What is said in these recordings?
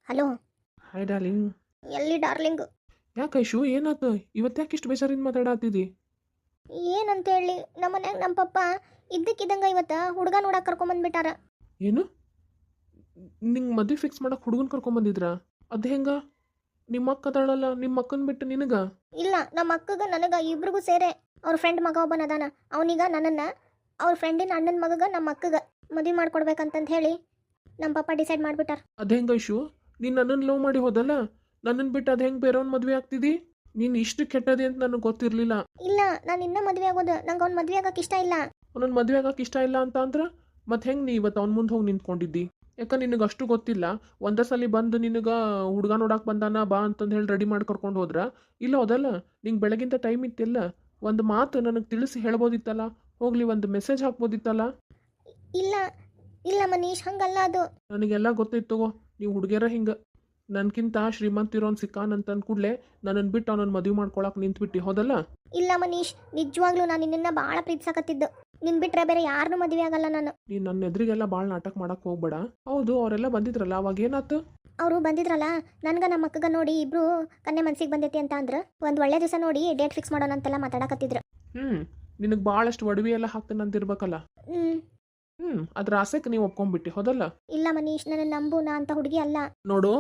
Hello. Hi darling. ಎಲ್ಲಿ darling? ಯಾಕೆ ಐಶು ಏನಾಯ್ತು ಇವತ್ತು ಯಾಕೆ ಇಷ್ಟು ಬೇಜಾರಿಂದ ಮಾತಾಡತ್ತಿದ್ದಿ? ಏನಂತ ಹೇಳಿ, ನಮ್ಮ ಮನ್ಯಾಗ ನಮ್ಮ ಪಪ್ಪ ಇದ್ದಕ್ಕಿದ್ದಂಗೆ ಇವತ್ತು ಹುಡುಗ ನೋಡಕ್ಕೆ ಕರ್ಕೊಂಬಂದ್ಬಿಟ್ಟಾರ. ಏನು ನಿಂಗೆ ಮದುವೆ ಫಿಕ್ಸ್ ಮಾಡಕ್ಕೆ ಹುಡುಗನ ಕರ್ಕೊಂಬಂದಿದ್ರಾ? ಅದು ಹೆಂಗ? ನಿಮ್ಮ ಅಕ್ಕ ಅದಾಳಲ್ಲ, ನಿಮ್ಮ ಅಕ್ಕನ ಬಿಟ್ಟು ನಿನಗ? ಇಲ್ಲ, ನಮ್ಮ ಅಕ್ಕಗ ನನಗೆ ಇಬ್ರಿಗೂ ಸೇರೆ ಅವ್ರ ಫ್ರೆಂಡ್ ಮಗ ಒಬ್ಬನ ಅದಾನ. ಅವನೀಗ ನನ್ನನ್ನು ಅವ್ರ ಫ್ರೆಂಡಿನ ಅಣ್ಣನ ಮಗಗ ನಮ್ಮ ಅಕ್ಕಗ ಮದುವೆ ಮಾಡ್ಕೊಡ್ಬೇಕಂತಂದು ಹೇಳಿ ನಮ್ಮ ಪಪ್ಪ ಡಿಸೈಡ್ ಮಾಡಿಬಿಟ್ಟಾರ. ಅದು ಹೆಂಗ ಐಶು? ನೀನು ನನ್ನನ್ನು ಲವ್ ಮಾಡಿ ಹೋದಲ್ಲ, ನನ್ನನ್ನು ಬಿಟ್ಟು ಅದು ಹೆಂಗೆ ಬೇರೆಯವ್ನ ಮದುವೆ ಆಗ್ತಿದ್ದಿ? ನೀನು ಇಷ್ಟು ಕೆಟ್ಟದೆ ಅಂತ ನನಗೆ ಗೊತ್ತಿರಲಿಲ್ಲ. ಇಲ್ಲ, ನಾನು ಇನ್ನೂ ಮದುವೆ ಆಗೋದು, ನಂಗೆ ಅವ್ನ ಮದುವೆ ಆಗಕ್ಕೆ ಇಷ್ಟ ಇಲ್ಲ. ಅವನನ್ನು ಮದುವೆ ಆಗಕ್ಕೆ ಇಷ್ಟ ಇಲ್ಲ ಅಂತ ಅಂದ್ರೆ ಮತ್ತೆ ಹೆಂಗೆ ನೀ ಇವತ್ತು ಅವ್ನ ಮುಂದೆ ಹೋಗಿ ನಿಂತ್ಕೊಂಡಿದ್ದಿ? ಯಾಕೆ ನಿನಗೆ ಅಷ್ಟು ಗೊತ್ತಿಲ್ಲ? ಒಂದೇ ಸಲ ಬಂದು ನಿನಗೆ ಹುಡುಗ ನೋಡಕ್ಕೆ ಬಂದಾನ ಬಾ ಅಂತಂದು ಹೇಳಿ ರೆಡಿ ಮಾಡಿ ಕರ್ಕೊಂಡು ಹೋದ್ರ? ಇಲ್ಲ ಹೋದಲ್ಲ, ನಿಂಗೆ ಬೆಳಗಿಂತ ಟೈಮ್ ಇತ್ತಿಲ್ಲ, ಒಂದು ಮಾತು ನನಗೆ ತಿಳಿಸಿ ಹೇಳ್ಬೋದಿತ್ತಲ್ಲ, ಹೋಗ್ಲಿ ಒಂದು ಮೆಸೇಜ್ ಹಾಕ್ಬೋದಿತ್ತಲ್ಲ. ಇಲ್ಲ ಇಲ್ಲ ಮನೀಶ್, ಹಂಗಲ್ಲ ಅದು. ನನಗೆಲ್ಲ ಗೊತ್ತೈತೆ ನೀವು ಹುಡುಗಿಯರ ಹಿಂಗೆ ನನ್ಕಿಂತ ಶ್ರೀಮಂತ ಇರೋನ್ ಸಿಕ್ಕಾನಂತಂದು ಕೂಡಲೇ ನನ್ನನ್ನು ಬಿಟ್ಟು ಅವನನ್ನು ಮದುವೆ ಮಾಡ್ಕೊಳಕ್ಕೆ ನಿಂತ್ಬಿಟ್ಟು ಹೋದಲ್ಲ. ಇಲ್ಲ ಮನೀಶ್, ನಿಜವಾಗ್ಲೂ ನಾನು ನಿನ್ನನ್ನು ಭಾಳ ಪ್ರೀತಿಸಕತ್ತಿದ್ದು. ನಿನ್ನ ಬಿಟ್ಟರೆ ಬೇರೆ ಯಾರನ್ನೂ ಮದುವೆ ಆಗಲ್ಲ ನಾನು. ನೀನು ನನ್ನ ಎದುರಿಗೆಲ್ಲ ಭಾಳ ನಾಟಕ ಮಾಡಕ್ಕೆ ಹೋಗ್ಬೇಡ. ಹೌದು, ಅವರೆಲ್ಲ ಬಂದಿದ್ರಲ್ಲ, ಅವಾಗ ಏನಾಯ್ತು? ಅವರು ಬಂದಿದ್ರಲ್ಲ, ನನ್ಗೆ ನಮ್ಮ ಅಕ್ಕಗ ನೋಡಿ ಇಬ್ರು ಕನ್ನೆ ಮನ್ಸಿಗೆ ಬಂದೈತಿ ಅಂತ ಅಂದ್ರೆ ಒಂದು ಒಳ್ಳೆ ದಿವಸ ನೋಡಿ ಡೇಟ್ ಫಿಕ್ಸ್ ಮಾಡೋಣ ಅಂತೆಲ್ಲ ಮಾತಾಡಕತ್ತಿದ್ರು. ನಿನಗೆ ಭಾಳಷ್ಟು ಒಡವೆ ಎಲ್ಲ ಹಾಕ್ತಾನಂತಿರ್ಬೇಕಲ್ಲ. ಅದ್ರ ಆಸೆಗೆ ನೀವು ಒಪ್ಕೊಂಡ್ಬಿಟ್ಟು ಹೋದಲ್ಲ. ಇಲ್ಲ ಮನೀಶ್, ನನ್ನ ನಂಬು, ನಾ ಅಂತ ಹುಡುಗಿ ಅಲ್ಲ. ನೋಡು,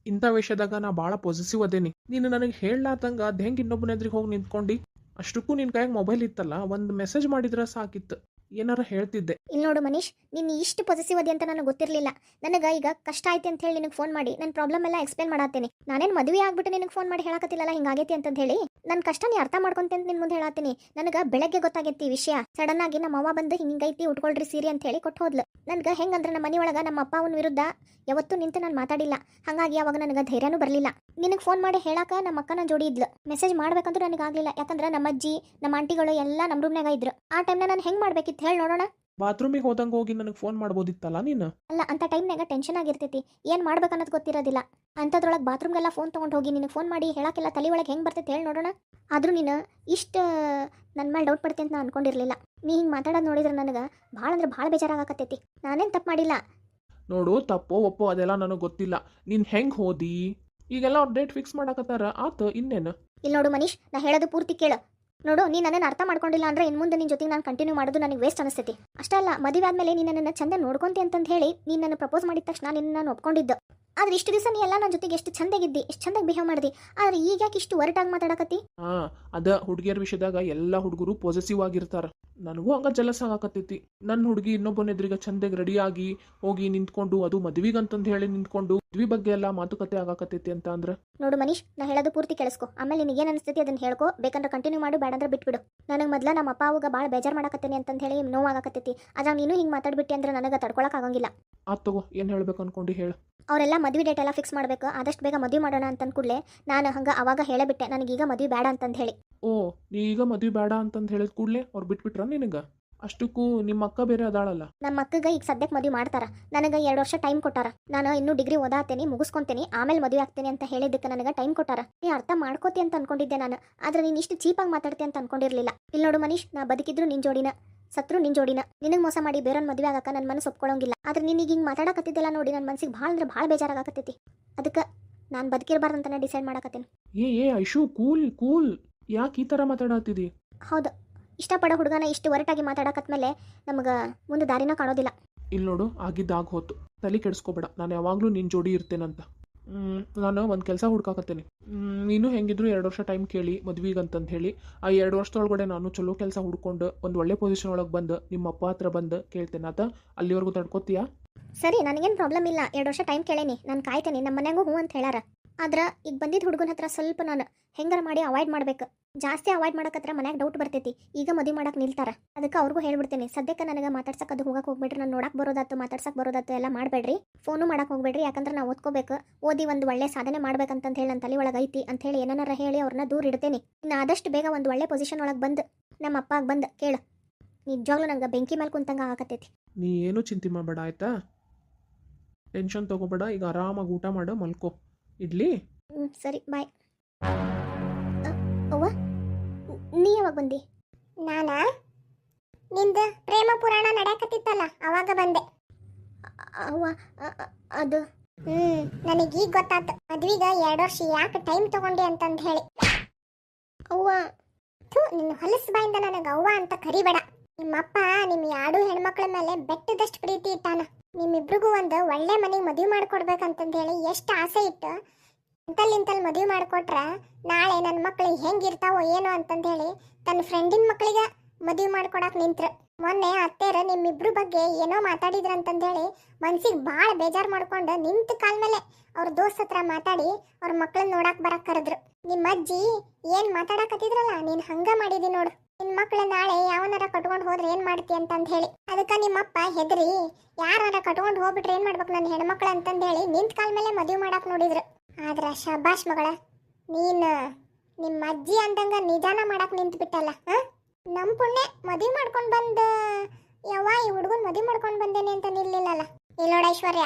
ಇಂಥ ವಿಷಯದಾಗ ನಾ ಭಾಳ ಪಾಸಿಟಿವ್ ಅದೇನಿ. ನೀನು ನನಗೆ ಹೇಳಲಾರ್ದಂಗ ಅದು ಹೆಂಗೆ ಇನ್ನೊಬ್ಬನ ಎದುರಿಗೆ ಹೋಗಿ ನಿಂತ್ಕೊಂಡು ಅಷ್ಟಕ್ಕೂ ನಿನ್ನ ಕೈಯಾಗ ಮೊಬೈಲ್ ಇತ್ತಲ್ಲ, ಒಂದು ಮೆಸೇಜ್ ಮಾಡಿದ್ರೆ ಸಾಕಿತ್ತು, ಏನಾರ ಹೇಳ್ತಿದ್ದೆ. ಇಲ್ಲಿ ನೋಡು ಮನೀಶ್, ನೀನು ಇಷ್ಟು ಪಾಸಿಟಿವ್ ಅದಿ ಅಂತ ನನಗೆ ಗೊತ್ತಿರಲಿಲ್ಲ. ನನಗೆ ಈಗ ಕಷ್ಟ ಆಯ್ತು ಅಂತ ಹೇಳಿ ನಿನಗೆ ಫೋನ್ ಮಾಡಿ ನನ್ನ ಪ್ರಾಬ್ಲಮ್ ಎಲ್ಲ ಎಕ್ಸ್ಪ್ಲೇನ್ ಮಾಡತ್ತೀನಿ. ನಾನೇನು ಮದುವೆ ಆಗ್ಬಿಟ್ಟು ನಿನಗೆ ಫೋನ್ ಮಾಡಿ ಹೇಳಕತ್ತಿಲ್ಲಲ್ಲ ಹಿಂಗಾಗೈತಿ ಅಂತ ಹೇಳಿ. ನನ್ನ ಕಷ್ಟ ನೀ ಅರ್ಥ ಮಾಡ್ಕೊಂತೆ ಅಂತ ನಿನ್ನ ಮುಂದೆ ಹೇಳತ್ತೀನಿ. ನನಗೆ ಬೆಳಗ್ಗೆ ಗೊತ್ತಾಗೈತಿ ವಿಷಯ. ಸಡನ್ ಆಗಿ ನಮ್ಮ ಅವ್ವ ಬಂದು ಹಿಂಗೈತಿ ಉಟ್ಕೊಳ್ರಿ ಸೀರೆ ಅಂತ ಹೇಳಿ ಕೊಟ್ಟು ಹೋದ್ಲು. ನನಗೆ ಹೆಂಗಂದ್ರೆ ನಮ್ಮ ಮನೆ ಒಳಗೆ ನಮ್ಮ ಅಪ್ಪ ಅವನ ವಿರುದ್ಧ ಯಾವತ್ತೂ ನಿಂತು ನಾನು ಮಾತಾಡಿಲ್ಲ. ಹಾಗಾಗಿ ಅವಾಗ ನನಗೆ ಧೈರ್ಯನೂ ಬರಲಿಲ್ಲ. ನಿನಗೆ ಫೋನ್ ಮಾಡಿ ಹೇಳಕ ನಮ್ಮ ಅಕ್ಕನ ಜೋಡಿ ಇದ್ಲು. ಮೆಸೇಜ್ ಮಾಡ್ಬೇಕಂತೂ ನನಗಾಗಲಿಲ್ಲ, ಯಾಕಂದ್ರೆ ನಮ್ಮ ಅಜ್ಜಿ ನಮ್ಮ ಆಂಟಿಗಳು ಎಲ್ಲ ನಮ್ಮ ರೂಮ್ನಾಗ ಇದ್ರು. ಆ ಟೈಮ್ನ ನಾನು ಹೆಂಗೆ ಮಾಡ್ಬೇಕಿತ್ತು ಹೇಳಿ ನೋಡೋಣ. ಬಾತ್ರೂಮಿಗೆ ಹೋದಂಗೆ ಹೋಗಿ ನನಗೆ ಫೋನ್ ಮಾಡ್ಬೋದಿತ್ತಲ್ಲ ನೀನು? ಅಲ್ಲ, ಅಂತ ಟೈಮ್ನಾಗ ಟೆನ್ಷನ್ ಆಗಿರ್ತೈತಿ, ಏನು ಮಾಡ್ಬೇಕನ್ನೋದು ಗೊತ್ತಿರೋದಿಲ್ಲ. ಅಂಥದ್ರೊಳಗೆ ಬಾತ್ರೂಮ್ಗೆಲ್ಲ ಫೋನ್ ತೊಗೊಂಡು ಹೋಗಿ ನಿನಗೆ ಫೋನ್ ಮಾಡಿ ಹೇಳಕ್ಕೆಲ್ಲ ತಲೆ ಒಳಗೆ ಹೆಂಗೆ ಬರ್ತೈತೆ ಹೇಳಿ ನೋಡೋಣ. ಆದರೂ ನೀನು ಇಷ್ಟು ನನ್ನ ಮೇಲೆ ಡೌಟ್ ಪಡ್ತೀನಿ ಅಂತ ನಾನು ಅನ್ಕೊಂಡಿರಲಿಲ್ಲ. ನೀ ಹಿಂಗೆ ಮಾತಾಡೋದು ನೋಡಿದ್ರೆ ನನಗೆ ಭಾಳ ಅಂದ್ರೆ ಭಾಳ ಬೇಜಾರಾಗಕತ್ತೈತಿ. ನಾನೇನು ತಪ್ಪು ಮಾಡಿಲ್ಲ. ನೋಡು, ತಪ್ಪೋ ಒಪ್ಪೋ ಅದೆಲ್ಲ ನನಗೆ ಗೊತ್ತಿಲ್ಲ. ನೀನು ಹೆಂಗೆ ಹೋದಿ? ಈಗೆಲ್ಲ ಅವ್ರು ಡೇಟ್ ಫಿಕ್ಸ್ ಮಾಡಕತ್ತಾರ, ಆತು ಇನ್ನೇನು. ಇಲ್ಲಿ ನೋಡು ಮನೀಶ್, ನಾ ಹೇಳೋದು ಪೂರ್ತಿ ಕೇಳು. ನೋಡು, ನೀ ನನ್ನನ್ನು ಅರ್ಥ ಮಾಡ್ಕೊಂಡಿಲ್ಲ ಅಂದ್ರೆ ಇನ್ನು ಮುಂದೆ ನಿನ್ನ ಜೊತೆಗೆ ನಾನು ಕಂಟಿನ್ಯೂ ಮಾಡೋದು ನನಗೆ ವೇಸ್ಟ್ ಅನಿಸ್ತೈತಿ. ಅಷ್ಟೇ ಅಲ್ಲ, ಮದುವೆ ಆದಮೇಲೆ ನೀನು ನನ್ನನ್ನು ಚಂದ ನೋಡ್ಕೊಂತಿ ಅಂತಂದು ಹೇಳಿ ನೀನು ನನ್ನ ಪ್ರಪೋಸ್ ಮಾಡಿದ ತಕ್ಷಣ ನಿನ್ನ ನಾನು ಒಪ್ಕೊಂಡಿದ್ದು. ಆದ್ರೆ ಇಷ್ಟು ದಿವಸ ನೀ ಎಲ್ಲ ನನ್ನ ಜೊತೆಗೆ ಎಷ್ಟು ಚಂದಾಗಿದ್ದಿ, ಎಷ್ಟು ಚಂದಾಗಿ ಬಿಹೇವ್ ಮಾಡಿದಿ. ಆದ್ರೆ ಈಗ ಯಾಕೆ ಇಷ್ಟು ಒರಟಾಗಿ ಮಾತಾಡಕತ್ತಿ? ಅದ ಹುಡುಗಿಯರ ವಿಷಯದಾಗ ಎಲ್ಲ ಹುಡುಗರು ಪಾಸಿಟಿವ್ ಆಗಿರ್ತಾರ. ನನಗೂ ಹಂಗ ಜಲಸ್ ಆಗಕತ್ತೈತಿ. ನನ್ನ ಹುಡುಗಿ ಇನ್ನೊಬ್ಬನ ಎದುರಿಗೆ ಚಂದಾಗಿ ರೆಡಿಯಾಗಿ ಹೋಗಿ ನಿಂತ್ಕೊಂಡು, ಅದು ಮದ್ವಿಗಂತಂದು ಹೇಳಿ ನಿಂತ್ಕೊಂಡು ಮದ್ವಿ ಬಗ್ಗೆ ಎಲ್ಲ ಮಾತುಕತೆ ಆಗಕತ್ತೈತಿ ಅಂತ ಅಂದ್ರೆ. ನೋಡು ಮನೀಶ್, ನಾ ಹೇಳೋದು ಪೂರ್ತಿ ಕೇಳಿಸ್ಕೊ. ಆಮೇಲೆ ನಿನಗೆ ಏನು ಅನಿಸ್ತೈತಿ ಅದನ್ನ ಹೇಳ್ಕೊ. ಬೇಕಂದ್ರೆ ಕಂಟಿನ್ಯೂ ಮಾಡು, ಬೇಡ ಅಂದ್ರೆ ಬಿಟ್ಬಿಡು. ನನಗೆ ಮೊದಲ ನಮ್ಮ ಅಪ್ಪ ಅವಾಗ ಭಾಳ ಬೇಜಾರು ಮಾಡಕತ್ತೇನೆ ಅಂತ ಹೇಳಿ ನೋವಾಗಕತ್ತೈತಿ. ಆದ್ರೆ ನೀನು ಹಿಂಗೆ ಮಾತಾಡ್ಬಿಟ್ಟು ಅಂದ್ರೆ ನನಗೆ ತಡ್ಕೊಳಕ್ ಆಗಂಗಿಲ್ಲ. ಆತ್ ತಗೋ, ಏನು ಹೇಳ್ಬೇಕು ಅನ್ಕೊಂಡು ಹೇಳು. ಅವರೆಲ್ಲ ಮದುವೆ ಡೇಟ್ ಎಲ್ಲ ಫಿಕ್ಸ್ ಮಾಡಬೇಕು, ಆದಷ್ಟು ಬೇಗ ಮದುವೆ ಮಾಡೋಣ ಅಂತ ಕೂಡಲೇ ನಾನು ಹಂಗೆ ಅವಾಗ ಹೇಳಬಿಟ್ಟೆ ನನಗೀಗ ಮದುವೆ ಬೇಡ ಅಂತಂದು ಹೇಳಿ. ಓ, ನೀ ಈಗ ಮದುವೆ ಬೇಡ ಅಂತಂದು ಹೇಳಿದ ಕೂಡಲೇ ಅವ್ರು ಬಿಟ್ಬಿಟ್ರ ನಿನಗೆ? ಅಷ್ಟಕ್ಕೂ ನಿಮ್ಮ ಅಕ್ಕ ಬೇರೆ ಅದಾಳಲ್ಲ. ನಮ್ಮ ಅಕ್ಕಗೆ ಈಗ ಸದ್ಯಕ್ಕೆ ಮದುವೆ ಮಾಡ್ತಾರ. ನನಗೆ 2 ವರ್ಷ ಟೈಮ್ ಕೊಟ್ಟಾರ. ನಾನು ಇನ್ನೂ ಡಿಗ್ರಿ ಓದಾತೇನೆ, ಮುಗಿಸ್ಕೊಂತೇನೆ, ಆಮೇಲೆ ಮದುವೆ ಆಗ್ತೇನೆ ಅಂತ ಹೇಳಿದ್ದಕ್ಕೆ ನನಗೆ ಟೈಮ್ ಕೊಟ್ಟಾರ. ನೀ ಅರ್ಥ ಮಾಡ್ಕೋತಿ ಅಂತ ಅನ್ಕೊಂಡಿದ್ದೆ ನಾನು, ಆದ್ರೆ ನೀನು ಇಷ್ಟು ಚೀಪಾಗಿ ಮಾತಾಡ್ತಿ ಅಂತ ಅನ್ಕೊಂಡಿರ್ಲಿಲ್ಲ. ಇಲ್ಲಿ ನೋಡು ಮನೀಶ್, ನಾ ಬದುಕಿದ್ರು ನಿನ್ ಜೋಡಿನ, ಸತ್ರು ನಿನ್ ಜೋಡಿನ. ನಿನಗೆ ಮೋಸ ಮಾಡಿ ಬೇರೊಂದು ಮದುವೆ ಆಗಕ್ಕೆ ನನ್ನ ಮನಸ್ಸು ಒಪ್ಕೊಳ್ಳೋಂಗಿಲ್ಲ. ಆದ್ರೆ ನೀನೀಗ ಹಿಂಗೆ ಮಾತಾಡಕತ್ತಿದ್ದೆಲ್ಲ ನೋಡಿ ನನ್ನ ಮನಸ್ಸಿಗೆ ಭಾಳ ಅಂದ್ರೆ ಭಾಳ ಬೇಜಾರಾಗಕತ್ತೈತಿ. ಅದಕ್ಕೆ ನಾನು ಬದುಕಿರಬಾರ್ದಂತ ಡಿಸೈಡ್ ಮಾಡಕತ್ತೇನೆ. ಏ ಐಶು, ಕೂಲ್ ಕೂಲ್, ಯಾಕೆ ಈ ಥರ ಮಾತಾಡತ್ತಿದಿ? ಹೌದು, ಇಷ್ಟಪಡೋ ಹುಡುಗನ ಇಷ್ಟು ಒರಟಾಗಿ ಮಾತಾಡಕತ್ಮೇಲೆ ನಮಗೆ ಮುಂದೆ ದಾರಿನ ಕಾಣೋದಿಲ್ಲ. ಇಲ್ಲಿ ನೋಡು, ಆಗಿದ್ದಾಗ ಹೋತು, ತಲೆ ಕೆಡಿಸ್ಕೋಬೇಡ. ನಾನು ಯಾವಾಗಲೂ ನಿನ್ನ ಜೋಡಿ ಇರ್ತೇನಂತ. ನಾನು ಒಂದು ಕೆಲಸ ಹುಡ್ಕಾಕತ್ತೇನೆ. ನೀನು ಹೆಂಗಿದ್ರು 2 ವರ್ಷ ಟೈಮ್ ಕೇಳಿ ಮದ್ವಿಗೆ ಅಂತಂದು ಹೇಳಿ, ಆ 2 ವರ್ಷದೊಳಗಡೆ ನಾನು ಚಲೋ ಕೆಲಸ ಹುಡ್ಕೊಂಡು ಒಂದು ಒಳ್ಳೆ ಪೊಸಿಷನ್ ಒಳಗೆ ಬಂದು ನಿಮ್ಮ ಅಪ್ಪ ಹತ್ರ ಬಂದು ಕೇಳ್ತೇನೆ ಆತ. ಅಲ್ಲಿವರೆಗೂ ತಡ್ಕೋತೀಯಾ? ಸರಿ, ನನಗೇನು ಪ್ರಾಬ್ಲಮ್ ಇಲ್ಲ. 2 ವರ್ಷ ಟೈಮ್ ಕೇಳೇನಿ, ನಾನು ಕಾಯ್ತೇನೆ. ನಮ್ಮ ಮನ್ಯಾಗೂ ಹ್ಞೂ ಅಂತ ಹೇಳಾರ. ಆದ್ರೆ ಈಗ ಬಂದಿದ್ದ ಹುಡುಗನ ಹತ್ರ ಸ್ವಲ್ಪ ನಾನು ಹೆಂಗಾರ ಮಾಡಿ ಅವಾಯ್ಡ್ ಮಾಡ್ಬೇಕು. ಜಾಸ್ತಿ ಅವಾಯ್ಡ್ ಮಾಡಕತ್ರ ಮನ್ಯಾಗ ಡೌಟ್ ಬರ್ತೈತಿ. ಈಗ ಮದುವೆ ಮಾಡಕ್ಕೆ ನಿಲ್ತಾರ. ಅದಕ್ಕೆ ಅವ್ರಿಗೂ ಹೇಳ್ಬಿಡ್ತೇನೆ, ಸದ್ಯಕ್ಕೆ ನನಗೆ ಮಾತಾಡ್ಸಕ್ಕೆ ಅದು ಹೋಗಕ್ಕೆ ಹೋಗ್ಬೇಡ್ರಿ. ನಾನು ನೋಡಕ್ಕೆ ಬರೋದಾತು, ಮಾತಾಡ್ಸಕ್ಕೆ ಬರೋದಾತು ಎಲ್ಲ ಮಾಡಬೇಡ್ರಿ. ಫೋನು ಮಾಡಕ್ಕೆ ಹೋಗ್ಬೇಡ್ರಿ. ಯಾಕಂದ್ರೆ ನಾವು ಓದ್ಕೋಬೇಕು, ಓದಿ ಒಂದು ಒಳ್ಳೆ ಸಾಧನೆ ಮಾಡ್ಬೇಕಂತ ಹೇಳಿ ನನ್ನ ತಲೆ ಒಳಗೆ ಐತಿ ಅಂತ ಹೇಳಿ ಏನಾರ ಹೇಳಿ ಅವ್ರನ್ನ ದೂರ ಇಡ್ತೇನೆ. ಇನ್ನು ಆದಷ್ಟು ಬೇಗ ಒಂದು ಒಳ್ಳೆ ಪೊಸಿಷನ್ ಒಳಗೆ ಬಂದು ನಮ್ಮ ಅಪ್ಪಾಗ ಬಂದು ಕೇಳು. ನಿಜವಾಗ್ಲೂ ನಂಗೆ ಬೆಂಕಿ ಮೇಲೆ ಕುಂತಂಗೆ ಆಗಕತ್ತೈತಿ. ನೀ ಏನು ಚಿಂತೆ ಮಾಡಬೇಡ, ಆಯ್ತಾ? ಟೆನ್ಷನ್ ತಗೋಬೇಡ. ಈಗ ಆರಾಮಾಗಿ ಊಟ ಮಾಡು, ಮಲ್ಕೋ. ಇಡ್ಲಿ? ಸರಿ, ಬಾಯ್. ಅವ್ವ, ನೀ ಯಾವಾಗ ಬಂದಿ? ನಾನಾ ನಿಂದ ಪ್ರೇಮ ಪುರಾಣ ನಡೆಯಕತ್ತಿತ್ತಲ್ಲ ಅವಾಗ ಬಂದೆ. ಅವ್ವ, ಅದು ನನಗೀಗ ಗೊತ್ತಾತು ಮದ್ವಿಗ 2 ವರ್ಷ ಯಾಕೆ ಟೈಮ್ ತಗೊಂಡೆ ಅಂತಂದು ಹೇಳಿ. ಅವ್ವ ನಿನ್ನ ಹೊಲಸು ಬಾಯಿಂದ ನನಗೆ ಅವ್ವ ಅಂತ ಕರಿಬೇಡ. ನಿಮ್ಮಪ್ಪ ನಿಮ್ಮ 2 ಹೆಣ್ಮಕ್ಳ ಮೇಲೆ ಬೆಟ್ಟದಷ್ಟು ಪ್ರೀತಿ ಇಟ್ಟಾನ. ನಿಮ್ಮಿಬ್ರಿಗೂ ಒಂದು ಒಳ್ಳೆ ಮನೆಗೆ ಮದುವೆ ಮಾಡ್ಕೊಡ್ಬೇಕಂತಂದು ಹೇಳಿ ಎಷ್ಟು ಆಸೆ ಇಟ್ಟು ಇಂತಲ್ಲಿ ಮದುವೆ ಮಾಡಿಕೊಟ್ರ ನಾಳೆ ನನ್ನ ಮಕ್ಳಿಗೆ ಹೆಂಗಿರ್ತಾವೋ ಏನೋ ಅಂತಂದು ಹೇಳಿ ತನ್ನ ಫ್ರೆಂಡಿನ ಮಕ್ಳಿಗೆ ಮದುವೆ ಮಾಡ್ಕೊಡಕ್ಕೆ ನಿಂತ್ರು. ಮೊನ್ನೆ ಅತ್ತೇರ ನಿಮ್ಮಿಬ್ರು ಬಗ್ಗೆ ಏನೋ ಮಾತಾಡಿದ್ರ ಅಂತಂದು ಹೇಳಿ ಮನ್ಸಿಗೆ ಭಾಳ ಬೇಜಾರು ಮಾಡ್ಕೊಂಡು ನಿಂತ ಕಾಲ ಮೇಲೆ ಅವ್ರ ದೋಸ್ತ್ ಹತ್ರ ಮಾತಾಡಿ ಅವ್ರ ಮಕ್ಳನ್ನ ನೋಡಕ್ ಬರಕ್ ಕರೆದ್ರು. ನಿಮ್ಮ ಅಜ್ಜಿ ಏನ್ ಮಾತಾಡಕತ್ತಿದ್ರಲ್ಲ ನೀನ್ ಹಂಗ ಮಾಡಿದಿ ನೋಡು. ನಿನ್ ಮಕ್ಳ ನಾಳೆ ಯಾವನಾರ ಕಟ್ಕೊಂಡು ಹೋದ್ರೆ ಏನ್ ಮಾಡ್ತಿ ಅಂತಂದ್ ಹೇಳಿ ಅದಕ್ಕ ನಿಮ್ಮಪ್ಪ ಹೆದರಿ ಯಾರ ಕಟ್ಕೊಂಡು ಹೋಗ್ಬಿಟ್ರೆ ಏನ್ ಮಾಡ್ಬೇಕು ನನ್ನ ಹೆಣ್ಮಕ್ಳು ಅಂತಂದ್ ಹೇಳಿ ನಿಂತ ಕಾಲ ಮೇಲೆ ಮದುವೆ ಮಾಡಕ್ ನೋಡಿದ್ರು. ಆದ್ರ ಶಬಾಷ್ ಮಗಳ, ನೀನ್ ನಿಮ್ಮ ಅಜ್ಜಿ ಅಂದಂಗ ನಿಧಾನ ಮಾಡಕ್ ನಿಂತು ಬಿಟ್ಟಲ್ಲ. ನಮ್ ಪುಣ್ಯ ಮದುವೆ ಮಾಡ್ಕೊಂಡ್ ಬಂದ ಯವ್ವ ಈ ಹುಡುಗನ್ ಮದುವೆ ಮಾಡ್ಕೊಂಡ್ ಬಂದೇನೆ ಅಂತ ನಿಲ್ಲಿಲ್ಲಲ್ಲ. ಇಲ್ಲೋಡ ಐಶ್ವರ್ಯ,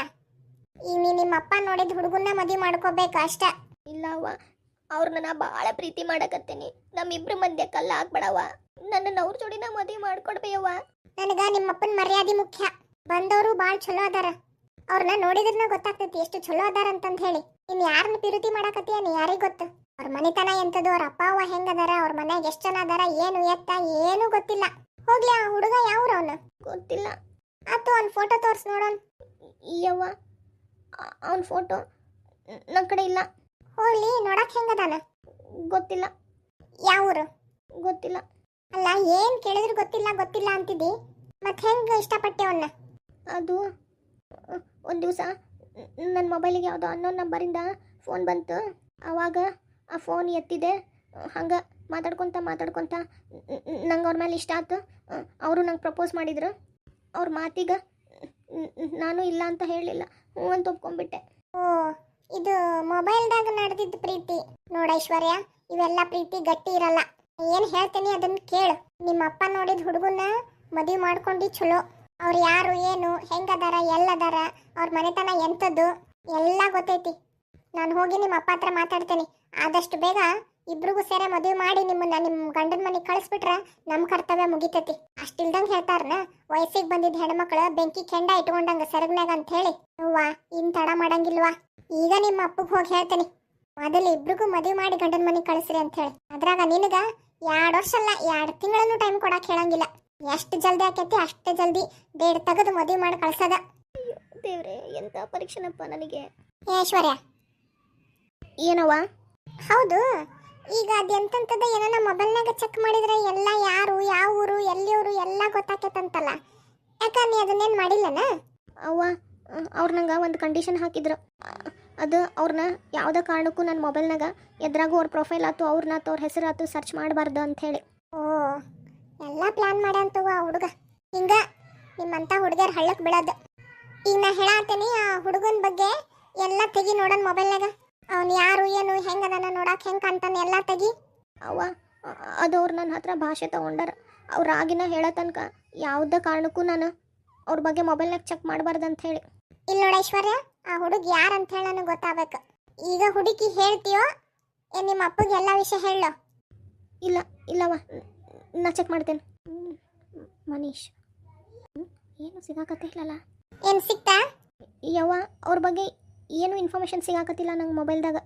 ಈಗ ನೀ ನಿಮ್ಮ ಅಪ್ಪ ನೋಡಿದ ಹುಡುಗನ್ನ ಮದುವೆ ಮಾಡ್ಕೋಬೇಕು ಅಷ್ಟ. ಇಲ್ಲ ಅವ್ವ, ಅವ್ರನ್ನ ನಾ ಭಾಳ ಪ್ರೀತಿ ಮಾಡಕತ್ತೀನಿ. ನಮ್ಮಿಬ್ರ ಮಧ್ಯೆ ಕಲ್ಲ ಹಾಕ್ಬೇಡವ. ನನ್ನನ್ನು ಅವ್ರ ಜೋಡಿನ ಮದುವೆ ಮಾಡ್ಕೊಡ್ಬೇಯವ್ವ. ನನಗ ನಿಮ್ಮಪ್ಪನ ಮರ್ಯಾದೆ ಮುಖ್ಯ. ಬಂದವರು ಭಾಳ ಚಲೋ ಅದಾರ, ಅವ್ರನ್ನ ನೋಡಿದ್ರನ್ನ ಗೊತ್ತಾಗ್ತೈತಿ ಎಷ್ಟು ಚಲೋ ಅದಾರ ಅಂತಂದ್ ಹೇಳಿ. ಇನ್ ಯಾರನ್ನ ಪ್ರೀತಿ ಮಾಡಕತ್ತೀಯ ನೀ ಯಾರಿಗ್ ಗೊತ್ತು? ಅವ್ರ ಮನೆತನ ಎಂತದು, ಅವ್ರ ಅಪ್ಪ ಅವ್ವ ಹೆಂಗದಾರ, ಅವ್ರ ಮನ್ಯಾಗ ಎಷ್ಟು ಜನ ಅದಾರ, ಏನು ಎತ್ತ ಏನು ಗೊತ್ತಿಲ್ಲ. ಹೋಗ್ಲಿ, ಆ ಹುಡುಗ ಯಾವ್ರ ಅವನು? ಗೊತ್ತಿಲ್ಲ. ಆತು ಅವ್ನ ಫೋಟೋ ತೋರ್ಸ್ ನೋಡೋನ್. ಯವ್ವ, ಅವನ ಫೋಟೋ ನನ್ನ ಕಡೆ ಇಲ್ಲ. ಹೋಗ್ಲಿ, ನೋಡಕ್ ಹೆಂಗದಾನ? ಗೊತ್ತಿಲ್ಲ. ಯಾವೂರು? ಗೊತ್ತಿಲ್ಲ. ಅಲ್ಲ, ಏನ್ ಕೇಳಿದ್ರು ಗೊತ್ತಿಲ್ಲ ಗೊತ್ತಿಲ್ಲ ಅಂತಿದ್ದಿ, ಮತ್ ಹೆಂಗ ಇಷ್ಟಪಟ್ಟೆ ಅವನ್ನ? ಅದು ಒಂದು ದಿವಸ ನನ್ನ ಮೊಬೈಲಿಗೆ ಯಾವುದೋ ಅನ್ನೋನ್ ನಂಬರಿಂದ ಫೋನ್ ಬಂತು. ಆವಾಗ ಆ ಫೋನ್ ಎತ್ತಿದೆ. ಹಂಗೆ ಮಾತಾಡ್ಕೊತ ನಂಗೆ ಅವ್ರ ಮೇಲೆ ಇಷ್ಟ ಆಯ್ತು. ಅವರು ನಂಗೆ ಪ್ರಪೋಸ್ ಮಾಡಿದ್ರು. ಅವ್ರ ಮಾತಿಗೆ ನಾನು ಇಲ್ಲ ಅಂತ ಹೇಳಲಿಲ್ಲ, ಹ್ಞೂ ಅಂತ ಒಪ್ಕೊಂಡ್ಬಿಟ್ಟೆ. ಓ, ಇದು ಮೊಬೈಲ್ದಾಗ ನಡೆದಿದ್ದ ಪ್ರೀತಿ. ನೋಡ ಐಶ್ವರ್ಯ, ಇವೆಲ್ಲ ಪ್ರೀತಿ ಗಟ್ಟಿ ಇರಲ್ಲ. ಏನ್ ಹೇಳ್ತೀನಿ ಅದನ್ನ ಕೇಳು. ನಿಮ್ಮ ಅಪ್ಪ ನೋಡಿದ ಹುಡುಗನ್ನ ಮದುವೆ ಮಾಡ್ಕೊಂಡು ಚಲೋ. ಅವ್ರು ಯಾರು, ಏನು, ಹೆಂಗದಾರ, ಎಲ್ಲದಾರ, ಅವ್ರ ಮನೆತನ ಎಂಥದ್ದು ಎಲ್ಲ ಗೊತ್ತೈತಿ. ನಾನು ಹೋಗಿ ನಿಮ್ಮ ಅಪ್ಪ ಹತ್ರ ಮಾತಾಡ್ತೇನೆ. ಆದಷ್ಟು ಬೇಗ ಇಬ್ರಿಗೂ ಸೇರೆ ಮದುವೆ ಮಾಡಿ ನಿಮ್ಮನ್ನ ನಿಮ್ಮ ಗಂಡನ ಮನೆಗೆ ಕಳಿಸ್ಬಿಟ್ರೆ ನಮ್ಮ ಕರ್ತವ್ಯ ಮುಗಿತೈತಿ. ಅಷ್ಟಿಲ್ದಂಗೆ ಹೇಳ್ತಾರನ, ವಯಸ್ಸಿಗೆ ಬಂದಿದ್ದ ಹೆಣ್ಮಕ್ಳು ಬೆಂಕಿ ಕೆಂಡ ಇಟ್ಕೊಂಡಂಗ ಸೆರಗ್ನಾಗ ಅಂತ ಹೇಳಿ. ಅವ್ವ, ಇನ್ ತಡ ಮಾಡಂಗಿಲ್ವಾ? ಈಗ ನಿಮ್ಮ ಅಪ್ಪಗೆ ಹೋಗಿ ಹೇಳ್ತೇನೆ, ಮೊದಲು ಇಬ್ರಿಗೂ ಮದುವೆ ಮಾಡಿ ಗಂಡನ ಮನೆಗೆ ಕಳಿಸ್ರಿ ಅಂತ ಹೇಳಿ. ಅದ್ರಾಗ ನಿನಗ 2 ವರ್ಷ ಅಲ್ಲ 2 ತಿಂಗಳನ್ನು ಟೈಮ್ ಕೊಡಕ್ಕೆ ಹೇಳಂಗಿಲ್ಲ. ಎಷ್ಟು ಜಲ್ದಿ ಆಕೈತಿ ಅಷ್ಟು ಜಲ್ದಿ ಡೇಟ್ ತೆಗೆದು ಮದುವೆ ಮಾಡಿ ಕಳ್ಸದ. ದೇವ್ರೆ, ಎಂಥ ಪರೀಕ್ಷೆನಪ್ಪ ನನಗೆ. ಐಶ್ವರ್ಯ, ಏನವ್ವ? ಹೌದು, ಈಗ ಅದೆಂತಂತದ ಏನಾನ ಮೊಬೈಲ್ನಾಗ ಚೆಕ್ ಮಾಡಿದ್ರೆ ಎಲ್ಲ ಯಾರು, ಯಾವ ಊರು, ಎಲ್ಲಿಯವರು ಎಲ್ಲ ಗೊತ್ತಾಕೈತಂತಲ್ಲ. ಯಾಕ ನೀ ಅದನ್ನೇನು ಮಾಡಿಲ್ಲನ? ಅವ್ವ, ಅವ್ರು ನಂಗೆ ಒಂದು ಕಂಡೀಷನ್ ಹಾಕಿದ್ರು. ಅದು ಅವ್ರನ್ನ ಯಾವುದೇ ಕಾರಣಕ್ಕೂ ನನ್ನ ಮೊಬೈಲ್ನಾಗ ಎದ್ರಾಗೂ ಅವ್ರ ಪ್ರೊಫೈಲ್ ಆಯ್ತು, ಅವ್ರನ್ನಾತು, ಅವ್ರ ಹೆಸರಾತು ಸರ್ಚ್ ಮಾಡಬಾರ್ದು ಅಂಥೇಳಿ. ಓ, ಎಲ್ಲ ಪ್ಲಾನ್ ಮಾಡ್ಯಾಂತವ ಆ ಹುಡುಗ. ಹಿಂಗ ನಿಮ್ಮಂಥ ಹುಡುಗರು ಹಳ್ಳಕ್ಕೆ ಬೀಳೋದು. ಈಗ ನಾ ಹೇಳತ್ತೀನಿ, ಆ ಹುಡುಗನ ಬಗ್ಗೆ ಎಲ್ಲ ತೆಗಿ ನೋಡೋಣ ಮೊಬೈಲ್ನಾಗ. ಅವ್ನು ಯಾರು, ಏನು, ಹೆಂಗದಾನ ನೋಡಕ್ಕೆ ಹೆಂಗೆ ಕಾಣ್ತಾನೆ ಎಲ್ಲ ತೆಗಿ. ಅವ್ವ, ಅದು ಅವ್ರು ನನ್ನ ಹತ್ರ ಭಾಷೆ ತೊಗೊಂಡಾರ. ಅವ್ರು ಆಗಿನ ಹೇಳೋ ತನಕ ಯಾವುದೇ ಕಾರಣಕ್ಕೂ ನಾನು ಅವ್ರ ಬಗ್ಗೆ ಮೊಬೈಲ್ನಾಗ ಚೆಕ್ ಮಾಡಬಾರ್ದು ಅಂತ ಹೇಳಿ. ಇಲ್ಲಿ ನೋಡ ಐಶ್ವರ್ಯ, ಆ ಹುಡುಗ ಯಾರು ಅಂತ ಹೇಳಿ ನನಗೆ ಗೊತ್ತಾಗಬೇಕು. ಈಗ ಹುಡುಗಿ ಹೇಳ್ತೀಯೋ ಏನು ನಿಮ್ಮ ಅಪ್ಪಗೆ ಎಲ್ಲ ವಿಷಯ ಹೇಳೋ? ಇಲ್ಲವ್ವ, ನಾ ಚೆಕ್ ಮಾಡ್ತೇನೆ. ಮನೀಶ್ ಏನು ಸಿಗಾಕತ್ತೆ ಇಲ್ಲಲ್ಲ? ಏನು ಸಿಕ್ತಾ? ಯವ್ವ, ಅವ್ರ ಬಗ್ಗೆ ಏನು ಇನ್ಫಾರ್ಮೇಷನ್ ಸಿಗಾಕತ್ತಿಲ್ಲ ನಂಗೆ ಮೊಬೈಲ್ದಾಗ.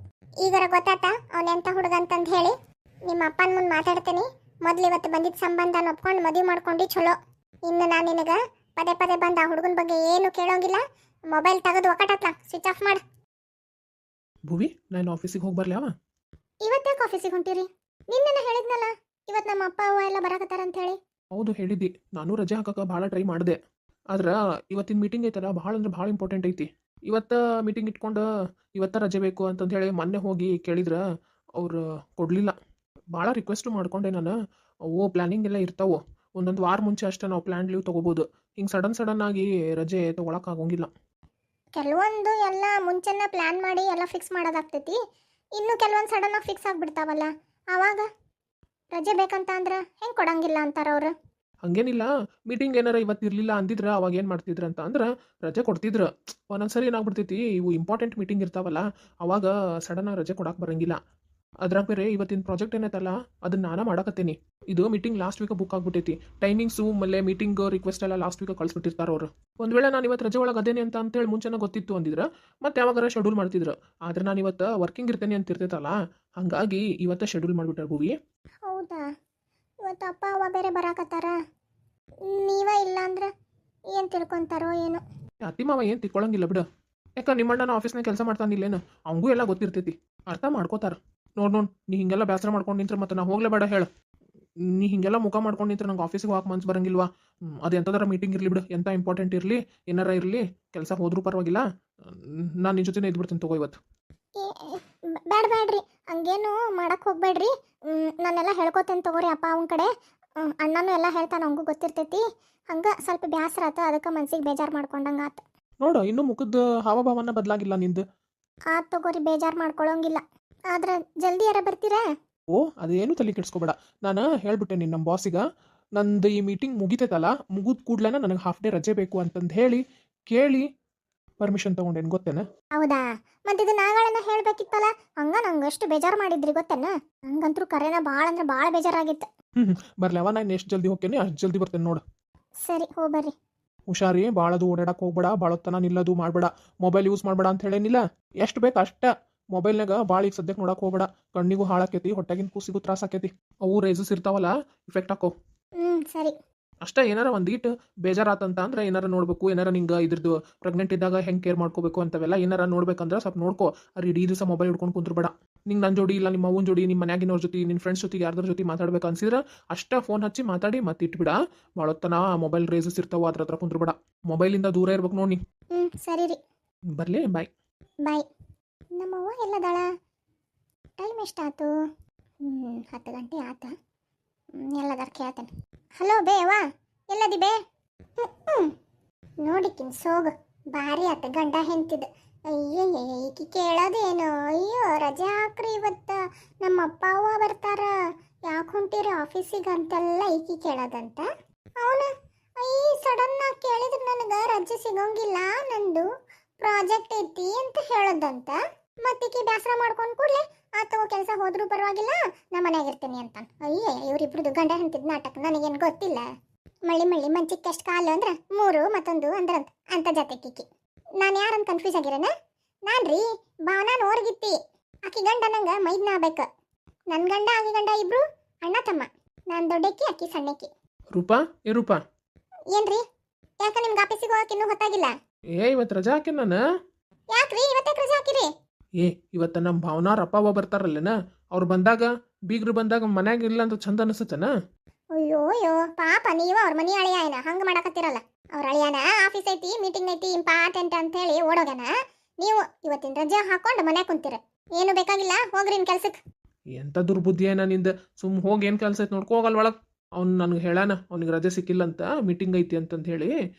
ಈಗಾರ ಗೊತ್ತಾತ ಅವ್ನು ಎಂಥ ಹುಡುಗ ಅಂತಂದು ಹೇಳಿ. ನಿಮ್ಮ ಅಪ್ಪನ ಮುಂದೆ ಮಾತಾಡ್ತೀನಿ. ಮೊದಲು ಇವತ್ತು ಬಂದಿದ್ದ ಸಂಬಂಧ ಒಪ್ಕೊಂಡು ಮದುವೆ ಮಾಡ್ಕೊಂಡು ಚಲೋ. ಇನ್ನು ನಾನು ನಿನಗೆ ಪದೇ ಪದೇ ಬಂದು ಆ ಹುಡುಗನ ಬಗ್ಗೆ ಏನು ಕೇಳೋಂಗಿಲ್ಲ. ಮೊಬೈಲ್ ತೆಗೆದು ಒಕ್ಕಟತ್ಲ ಸ್ವಿಚ್ ಆಫ್ ಮಾಡು. ಭುವಿ, ನಾನು ಆಫೀಸಿಗೆ ಹೋಗಿ ಬರ್ಲಿ ಅವ? ಇವತ್ತೇ ಆಫೀಸಿಗೆ ಹೊಂಟಿರಿ? ನಿನ್ನೆ ಹೇಳಿದ್ನಲ್ಲ ಇವತ್ತು ನಮ್ಮ ಅಪ್ಪ ಅವ್ವ ಎಲ್ಲ ಬರಾಕತ್ತಾರ ಅಂತ ಹೇಳಿ. ಹೌದು ಹೇಳಿದ್ದಿ. ನಾನು ರಜೆ ಹಾಕಕ್ಕೆ ಭಾಳ ಟ್ರೈ ಮಾಡಿದೆ. ಆದ್ರೆ ಇವತ್ತಿನ ಮೀಟಿಂಗ್ ಐತಲ್ಲ, ಭಾಳ ಅಂದ್ರೆ ಭಾಳ ಇಂಪಾರ್ಟೆಂಟ್ ಐತಿ. ಇವತ್ತು ಮೀಟಿಂಗ್ ಇಟ್ಕೊಂಡು ಇವತ್ತ ರಜೆ ಬೇಕು ಅಂತಂದು ಹೇಳಿ ಮೊನ್ನೆ ಹೋಗಿ ಕೇಳಿದ್ರೆ ಅವ್ರು ಕೊಡಲಿಲ್ಲ. ಭಾಳ ರಿಕ್ವೆಸ್ಟು ಮಾಡ್ಕೊಂಡೆ ನಾನು. ಅವು ಪ್ಲ್ಯಾನಿಂಗ್ ಎಲ್ಲ ಇರ್ತಾವೆ. ಒಂದೊಂದು ವಾರ ಮುಂಚೆ ಅಷ್ಟೇ ನಾವು ಪ್ಲ್ಯಾನ್ ಲೀವ್ ತೊಗೋಬೋದು. ಹಿಂಗೆ ಸಡನ್ ಆಗಿ ರಜೆ ತೊಗೊಳಕ್ಕಾಗೋಂಗಿಲ್ಲ. ಕೆಲವೊಂದು ಎಲ್ಲ ಮುಂಚೆನೇ ಪ್ಲ್ಯಾನ್ ಮಾಡಿ ಎಲ್ಲ ಫಿಕ್ಸ್ ಮಾಡೋದಾಗ್ತೈತಿ. ಇನ್ನು ಕೆಲವೊಂದು ಸಡನ್ನಾಗಿ ಫಿಕ್ಸ್ ಆಗಿಬಿಡ್ತಾವಲ್ಲ, ಆವಾಗ ರಜೆ ಬೇಕಂತ ಅಂದ್ರೆ ಹೆಂಗೆ ಕೊಡಂಗಿಲ್ಲ ಅಂತಾರ ಅವರು. ಹಂಗೇನಿಲ್ಲ, ಮೀಟಿಂಗ್ ಏನಾರ ಇವತ್ತು ಇರಲಿಲ್ಲ ಅಂದಿದ್ರೆ ಅವಾಗ ಏನು ಮಾಡ್ತಿದ್ರು ಅಂತ ಅಂದ್ರೆ ರಜೆ ಕೊಡ್ತಿದ್ರು. ಒಂದೊಂದ್ಸರಿ ಏನಾಗ್ಬಿಡ್ತೈತಿ, ಇವು ಇಂಪಾರ್ಟೆಂಟ್ ಮೀಟಿಂಗ್ ಇರ್ತಾವಲ್ಲ, ಅವಾಗ ಸಡನ್ನಾಗಿ ರಜೆ ಕೊಡಕ್ಕೆ ಬರೋಂಗಿಲ್ಲ. ಅದ್ರಾಗ ಬೇರೆ ಇವತ್ತಿನ ಪ್ರಾಜೆಕ್ಟ್ ಏನೈತಲ್ಲ ಅದನ್ನ ನಾನು ಮಾಡಕತ್ತೀನಿ. ಇದು ಮೀಟಿಂಗ್ ಲಾಸ್ಟ್ ವೀಕ್ ಬುಕ್ ಆಗ್ಬಿಟ್ಟೈತಿ. ಟೈಮಿಂಗ್ಸು ಆಮೇಲೆ ಮೀಟಿಂಗ್ ರಿಕ್ವೆಸ್ಟ್ ಎಲ್ಲ ಲಾಸ್ಟ್ ವೀಕ್ ಕಳಿಸ್ಬಿಟ್ಟಿರ್ತಾರೆ ಅವರು. ಒಂದು ವೇಳೆ ನಾನು ಇವತ್ತು ರಜೆ ಒಳಗೆ ಅದೇನೆ ಅಂತೇಳಿ ಮುಂಚೆನೇ ಗೊತ್ತಿತ್ತು ಅಂದಿದ್ರೆ ಮತ್ತೆ ಯಾವಾಗಾರ ಶೆಡ್ಯೂಲ್ ಮಾಡ್ತಿದ್ರು. ಆದ್ರೆ ನಾನು ಇವತ್ತು ವರ್ಕಿಂಗ್ ಇರ್ತೇನೆ ಅಂತ ಇರ್ತೈತಲ್ಲ, ಹಾಗಾಗಿ ಇವತ್ತು ಶೆಡ್ಯೂಲ್ ಮಾಡಿಬಿಟ್ರೆ ಭೂವಿ. ಹೌದಾ, ಇವತ್ತು ಅಪ್ಪ ಅವ್ವ ಬೇರೆ ಬರಾಕತ್ತಾರ. ನೀವ ಇಲ್ಲ ಅಂದ್ರೆ ಏನು ತಿಳ್ಕೊಂತಾರೋ ಏನೋ. ಅತ್ತಿ ಮಾವ ಏನು ತಿಳ್ಕೊಳಂಗಿಲ್ಲ ಬಿಡು. ಯಾಕ ನಿಮ್ಮಣ್ಣನ ಆಫೀಸ್ನಾಗ ಕೆಲಸ ಮಾಡ್ತಾನಿಲ್ಲೇನು, ಅವಂಗೂ ಎಲ್ಲ ಗೊತ್ತಿರ್ತೈತಿ, ಅರ್ಥ ಮಾಡ್ಕೋತಾರ. ನೋಡ್ ನೀ ಹಿಂಗೆಲ್ಲ ಬೇಸರ ಮಾಡ್ಕೊಂಡು ನಿಂತ್ರೆ ಮತ್ತೆ ನಾ ಹೋಗ್ಲೇ ಬೇಡ ಹೇಳು. ನೀ ಹಿಂಗೆಲ್ಲ ಮುಖ ಮಾಡ್ಕೊಂಡು ನಿಂತ್ರೆ ನಂಗೆ ಆಫೀಸಿಗೆ ಹೋಗಕ್ಕೆ ಮನ್ಸು ಬರಂಗಿಲ್ವಾ? ಅದು ಎಂಥದಾರ ಮೀಟಿಂಗ್ ಇರಲಿ ಬಿಡು, ಎಂಥ ಇಂಪಾರ್ಟೆಂಟ್ ಇರಲಿ, ಏನಾರ ಇರಲಿ, ಕೆಲಸ ಹೋದ್ರೂ ಪರವಾಗಿಲ್ಲ, ನಾನು ನಿನ್ನ ಜೊತೆ ಇದ್ಬಿಡ್ತೀನಿ ತಗೋ ಇವತ್ತು. ಬೇಡ್ರಿ, ಹಂಗೇನು ಮಾಡಕ್ಕೆ ಹೋಗ್ಬೇಡ್ರಿ. ನಾನೆಲ್ಲ ಹೇಳ್ಕೊತೇನೆ ತಗೋರಿ ಅಪ್ಪ ಅವನ ಕಡೆ. ಅಣ್ಣನೂ ಎಲ್ಲ ಹೇಳ್ತಾನೆ, ಅವಂಗೂ ಗೊತ್ತಿರ್ತೈತಿ. ಹಂಗೆ ಸ್ವಲ್ಪ ಬೇಸರ ಆತ, ಅದಕ್ಕೆ ಮನ್ಸಿಗೆ ಬೇಜಾರು ಮಾಡ್ಕೊಂಡಂಗೆ ಆತ. ನೋಡು, ಇನ್ನೂ ಮುಖದ ಹಾವಭಾವನ ಬದಲಾಗಿಲ್ಲ ನಿಂದು. ಆತ್ ತಗೋರಿ, ಬೇಜಾರು ಮಾಡ್ಕೊಳಂಗಿಲ್ಲ. ಆದ್ರೆ ಜಲ್ದಿ ಯಾರ ಬರ್ತೀರಾ? ಓ, ಅದೇನು ತಲೆ ಕೆಡಿಸ್ಕೊಬೇಡ. ನಾನು ಹೇಳ್ಬಿಟ್ಟೆ ನಮ್ಮ ಬಾಸಿಗೆ, ನಂದು ಈ ಮೀಟಿಂಗ್ ಮುಗಿತೈತಲ್ಲ, ಮುಗಿದ ಕೂಡ್ಲೇ ನನಗೆ ಹಾಫ್ ಡೇ ರಜೆ ಬೇಕು ಅಂತಂದು ಹೇಳಿ ಕೇಳಿ ಪರ್ಮಿಷನ್ ತೊಗೊಂಡೇನು ಗೊತ್ತೇನ? ಹೌದಾ, ಮತ್ತೆ ಇದು ನಾಗಳನ್ನ ಹೇಳ್ಬೇಕಿತ್ತಲ್ಲ. ಹಂಗ ನಂಗೆ ಎಷ್ಟು ಬೇಜಾರು ಮಾಡಿದ್ರಿ ಗೊತ್ತೇನ? ನಂಗಂತೂ ಕರೆನ ಭಾಳ ಅಂದ್ರೆ ಭಾಳ ಬೇಜಾರಾಗಿತ್ತು. ಬರ್ಲವ, ನಾನು ಎಷ್ಟು ಜಲ್ದಿ ಹೋಗ್ತೇನೆ ಅಷ್ಟು ಜಲ್ದಿ ಬರ್ತೇನೆ ನೋಡು. ಸರಿ, ಹೋಗ್ಬರ್ರಿ. ಹುಷಾರಿ, ಭಾಳದು ಓಡಾಡಕ್ಕೆ ಹೋಗ್ಬೇಡ, ಭಾಳೊತ್ತನ ನಿಲ್ಲದು ಮಾಡಬೇಡ, ಮೊಬೈಲ್ ಯೂಸ್ ಮಾಡಬೇಡ ಅಂತ ಹೇಳೇನಿಲ್ಲ. ಎಷ್ಟು ಬೇಕು ಅಷ್ಟ. ಮೊಬೈಲ್ನಾಗ ಭಾಳ ಈಗ ಸದ್ಯಕ್ಕೆ ನೋಡಕ್ಕೆ ಹೋಗ್ಬೇಡ, ಕಣ್ಣಿಗೂ ಹಾಳಾಕೈತಿ, ಹೊಟ್ಟೆಗಿನ ಕೂಸಿಗೂ ತ್ರಾಸ ಆಕೈತಿ. ಅವು ರೇಸಸ್ ಇರ್ತಾವಲ್ಲ, ಇಫೆಕ್ಟ್ ಹಾಕೋ ಸರಿ. ಅಷ್ಟೇ. ಏನಾರ ಒಂದೀಟ್ ಬೇಜಾರಾತಂತ ಅಂದ್ರೆ ಏನಾರ ನೋಡ್ಬೇಕು, ಏನಾರ ನಿಂಗೆ ಇದ್ರದ್ದು ಪ್ರೆಗ್ನೆಂಟ್ ಇದ್ದಾಗ ಹೆಂಗೆ ಕೇರ್ ಮಾಡ್ಕೋಬೇಕು ಅಂತವೆಲ್ಲ ಏನಾರ ನೋಡ್ಬೇಕಂದ್ರೆ ಸ್ವಲ್ಪ ನೋಡ್ಕೋ. ಅದು ಇಡೀ ದಿವಸ ಮೊಬೈಲ್ ಹಿಡ್ಕೊಂಡು ಕುಂದ್ರಬೇಡ. ನಿಂಗೆ ನನ್ನ ಜೋಡಿ ಇಲ್ಲ ನಿಮ್ಮ ಅವ್ವನ ಜೋಡಿ, ನಿಮ್ಮ ಮನ್ಯಾಗಿನವ್ರ ಜೊತೆ, ನಿನ್ನ ಫ್ರೆಂಡ್ಸ್ ಜೊತೆ ಯಾರ್ದಾರ ಜೊತೆ ಮಾತಾಡ್ಬೇಕು ಅನ್ಸಿದ್ರೆ ಅಷ್ಟೇ ಫೋನ್ ಹಚ್ಚಿ ಮಾತಾಡಿ ಮತ್ತೆ ಇಟ್ಬಿಡ. ಭಾಳೊತ್ತನ ಮೊಬೈಲ್ ರೇಸಸ್ ಇರ್ತಾವ, ಅದ್ರ ಹತ್ರ ಕುಂದ್ರಬೇಡ. ಮೊಬೈಲಿಂದ ದೂರ ಇರ್ಬೇಕು ನೋಡಿ. ಸರಿ ರೀ, ಬರ್ಲಿ, ಬಾಯ್. ಬಾಯ್. ನಮ್ಮವ್ವ ಎಲ್ಲದಾಳ? ಟೈಮ್ ಎಷ್ಟಾಯ್ತು? 10 ಗಂಟೆ ಆತ. ಎಲ್ಲದಾರ ಕೇಳ್ತೇನೆ. ಹಲೋ ಬೇ ಅವ್ವ, ಎಲ್ಲದಿ ಬೇ? ನೋಡಿಕಿನ್ ಸೋಗು ಭಾರಿ ಆತ, ಗಂಡ ಹೆಂತಿದ್. ಅಯ್ಯಯ್ಯ, ಈಕಿ ಕೇಳೋದೇನು? ಅಯ್ಯೋ, ರಜೆ ಹಾಕ್ರಿ ಇವತ್ತು, ನಮ್ಮ ಅಪ್ಪ ಅವ್ವ ಬರ್ತಾರ, ಯಾಕೆ ಹೊಂಟಿರಿ ಆಫೀಸಿಗೆ ಅಂತೆಲ್ಲ ಈಕಿ ಕೇಳೋದಂತ. ಅವನು ಸಡನ್ ಆಗಿ ಕೇಳಿದ್ರೆ ನನಗೆ ರಜೆ ಸಿಗೋಂಗಿಲ್ಲ, ನಂದು ಪ್ರಾಜೆಕ್ಟ್ ಐತಿ ಅಂತ ಹೇಳೋದಂತ. ಮತ್ತೀಕಿ ಬೇಸರ ಮಾಡ್ಕೊಂಡು ಕೂಡಲೇ ಆತವ ಕೆಲಸ ಹೋದ್ರೂ ಪರವಾಗಿಲ್ಲ, ನಾ ಮನೆಯಾಗಿರ್ತೀನಿ ಅಂತ. ಅಯ್ಯೇ, ಇವರಿಬ್ರದ್ದು ಗಂಡ ಹೆಂಡತಿದ್ ನಾಟಕ ನನಗೇನು ಗೊತ್ತಿಲ್ಲ. ಮಳ್ಳಿ ಮಂಚಿಗೆ ಎಷ್ಟು ಕಾಲು ಅಂದ್ರೆ 3 ಮತ್ತೊಂದು ಅಂದ್ರಂತ ಅಂತ ಜೊತೆ ಕಿಕ್ಕಿ. ನಾನು ಯಾರಂತ ಕನ್ಫ್ಯೂಸ್ ಆಗಿರೇನ? ನಾನು ರೀ ಭಾವನಾ ನೋರ್ಗಿತ್ತಿ. ಆಕಿ ಗಂಡ ನಂಗೆ ಮೈದ್ನ ಆಗ್ಬೇಕು. ನನ್ನ ಗಂಡ ಆಗಿ ಗಂಡ ಇಬ್ರು ಅಣ್ಣ ತಮ್ಮ. ನಾನು ದೊಡ್ಡಕ್ಕಿ, ಆಕಿ ಸಣ್ಣಕ್ಕಿ. ರೂಪಾ, ರೂಪಾ, ಏನ್ರಿ? ಯಾಕೆ ನಿಮ್ಗೆ ಆಫೀಸಿಗೆ ಹೋಗಕ್ಕೆ ಇನ್ನೂ ಹೊತ್ತಾಗಿಲ್ಲ? ಇವತ್ತು ರಜಾ ಹಾಕೇನ್ ನಾನು. ಯಾಕ್ರಿ ಇವತ್ತೇ ರಜೆ ಹಾಕಿರಿ? ಇವತ್ತು ನಮ್ಮ ಭಾವನಾರ ಅಪ್ಪ ಅವ್ವ ಬರ್ತಾರಲ್ಲೇನ, ಅವ್ರು ಬಂದಾಗ, ಬೀಗ್ರು ಬಂದಾಗ ಮನ್ಯಾಗ ಇಲ್ಲ ಅಂತ ಚಂದ ಅನಿಸುತ್ತನ. ಅಯ್ಯೋ ಪಾಪ, ನೀವು ಅವ್ರ ಮನಿ ಅಳಿಯ ಏನ ಹಂಗೆ ಮಾಡಕತ್ತಿರಲ್ಲ. ಅವ್ರ ಅಳಿಯಾನ ಆಫೀಸ್ ಐತಿ, ಮೀಟಿಂಗ್ ಐತಿ, ಇಂಪಾರ್ಟೆಂಟ್ ಅಂತ ಹೇಳಿ ಓಡೋಗನ. ನೀವು ಇವತ್ತಿನ ರಜೆ ಹಾಕೊಂಡು ಮನ್ಯಾಗ ಕುಂತೀರ. ಏನು ಬೇಕಾಗಿಲ್ಲ, ಹೋಗ್ರಿ ನಿನ್ ಕೆಲ್ಸಕ್ಕೆ. ಎಂಥ ದುರ್ಬುದ್ಧಿ ಏನ ನಿಂದ? ಸುಮ್ ಹೋಗಿ ಏನು ಕೆಲಸ ಐತೆ ನೋಡ್ಕೋ, ಹೋಗಲ್ ಒಳಗೆ. ಅವ್ನು ನನಗೆ ಹೇಳಾನ, ಅವ್ನಿಗೆ ರಜೆ ಸಿಕ್ಕಿಲ್ಲ ಅಂತ, ಮೀಟಿಂಗ್ ಐತಿ ಅಂತಂದು ಹೇಳಿ,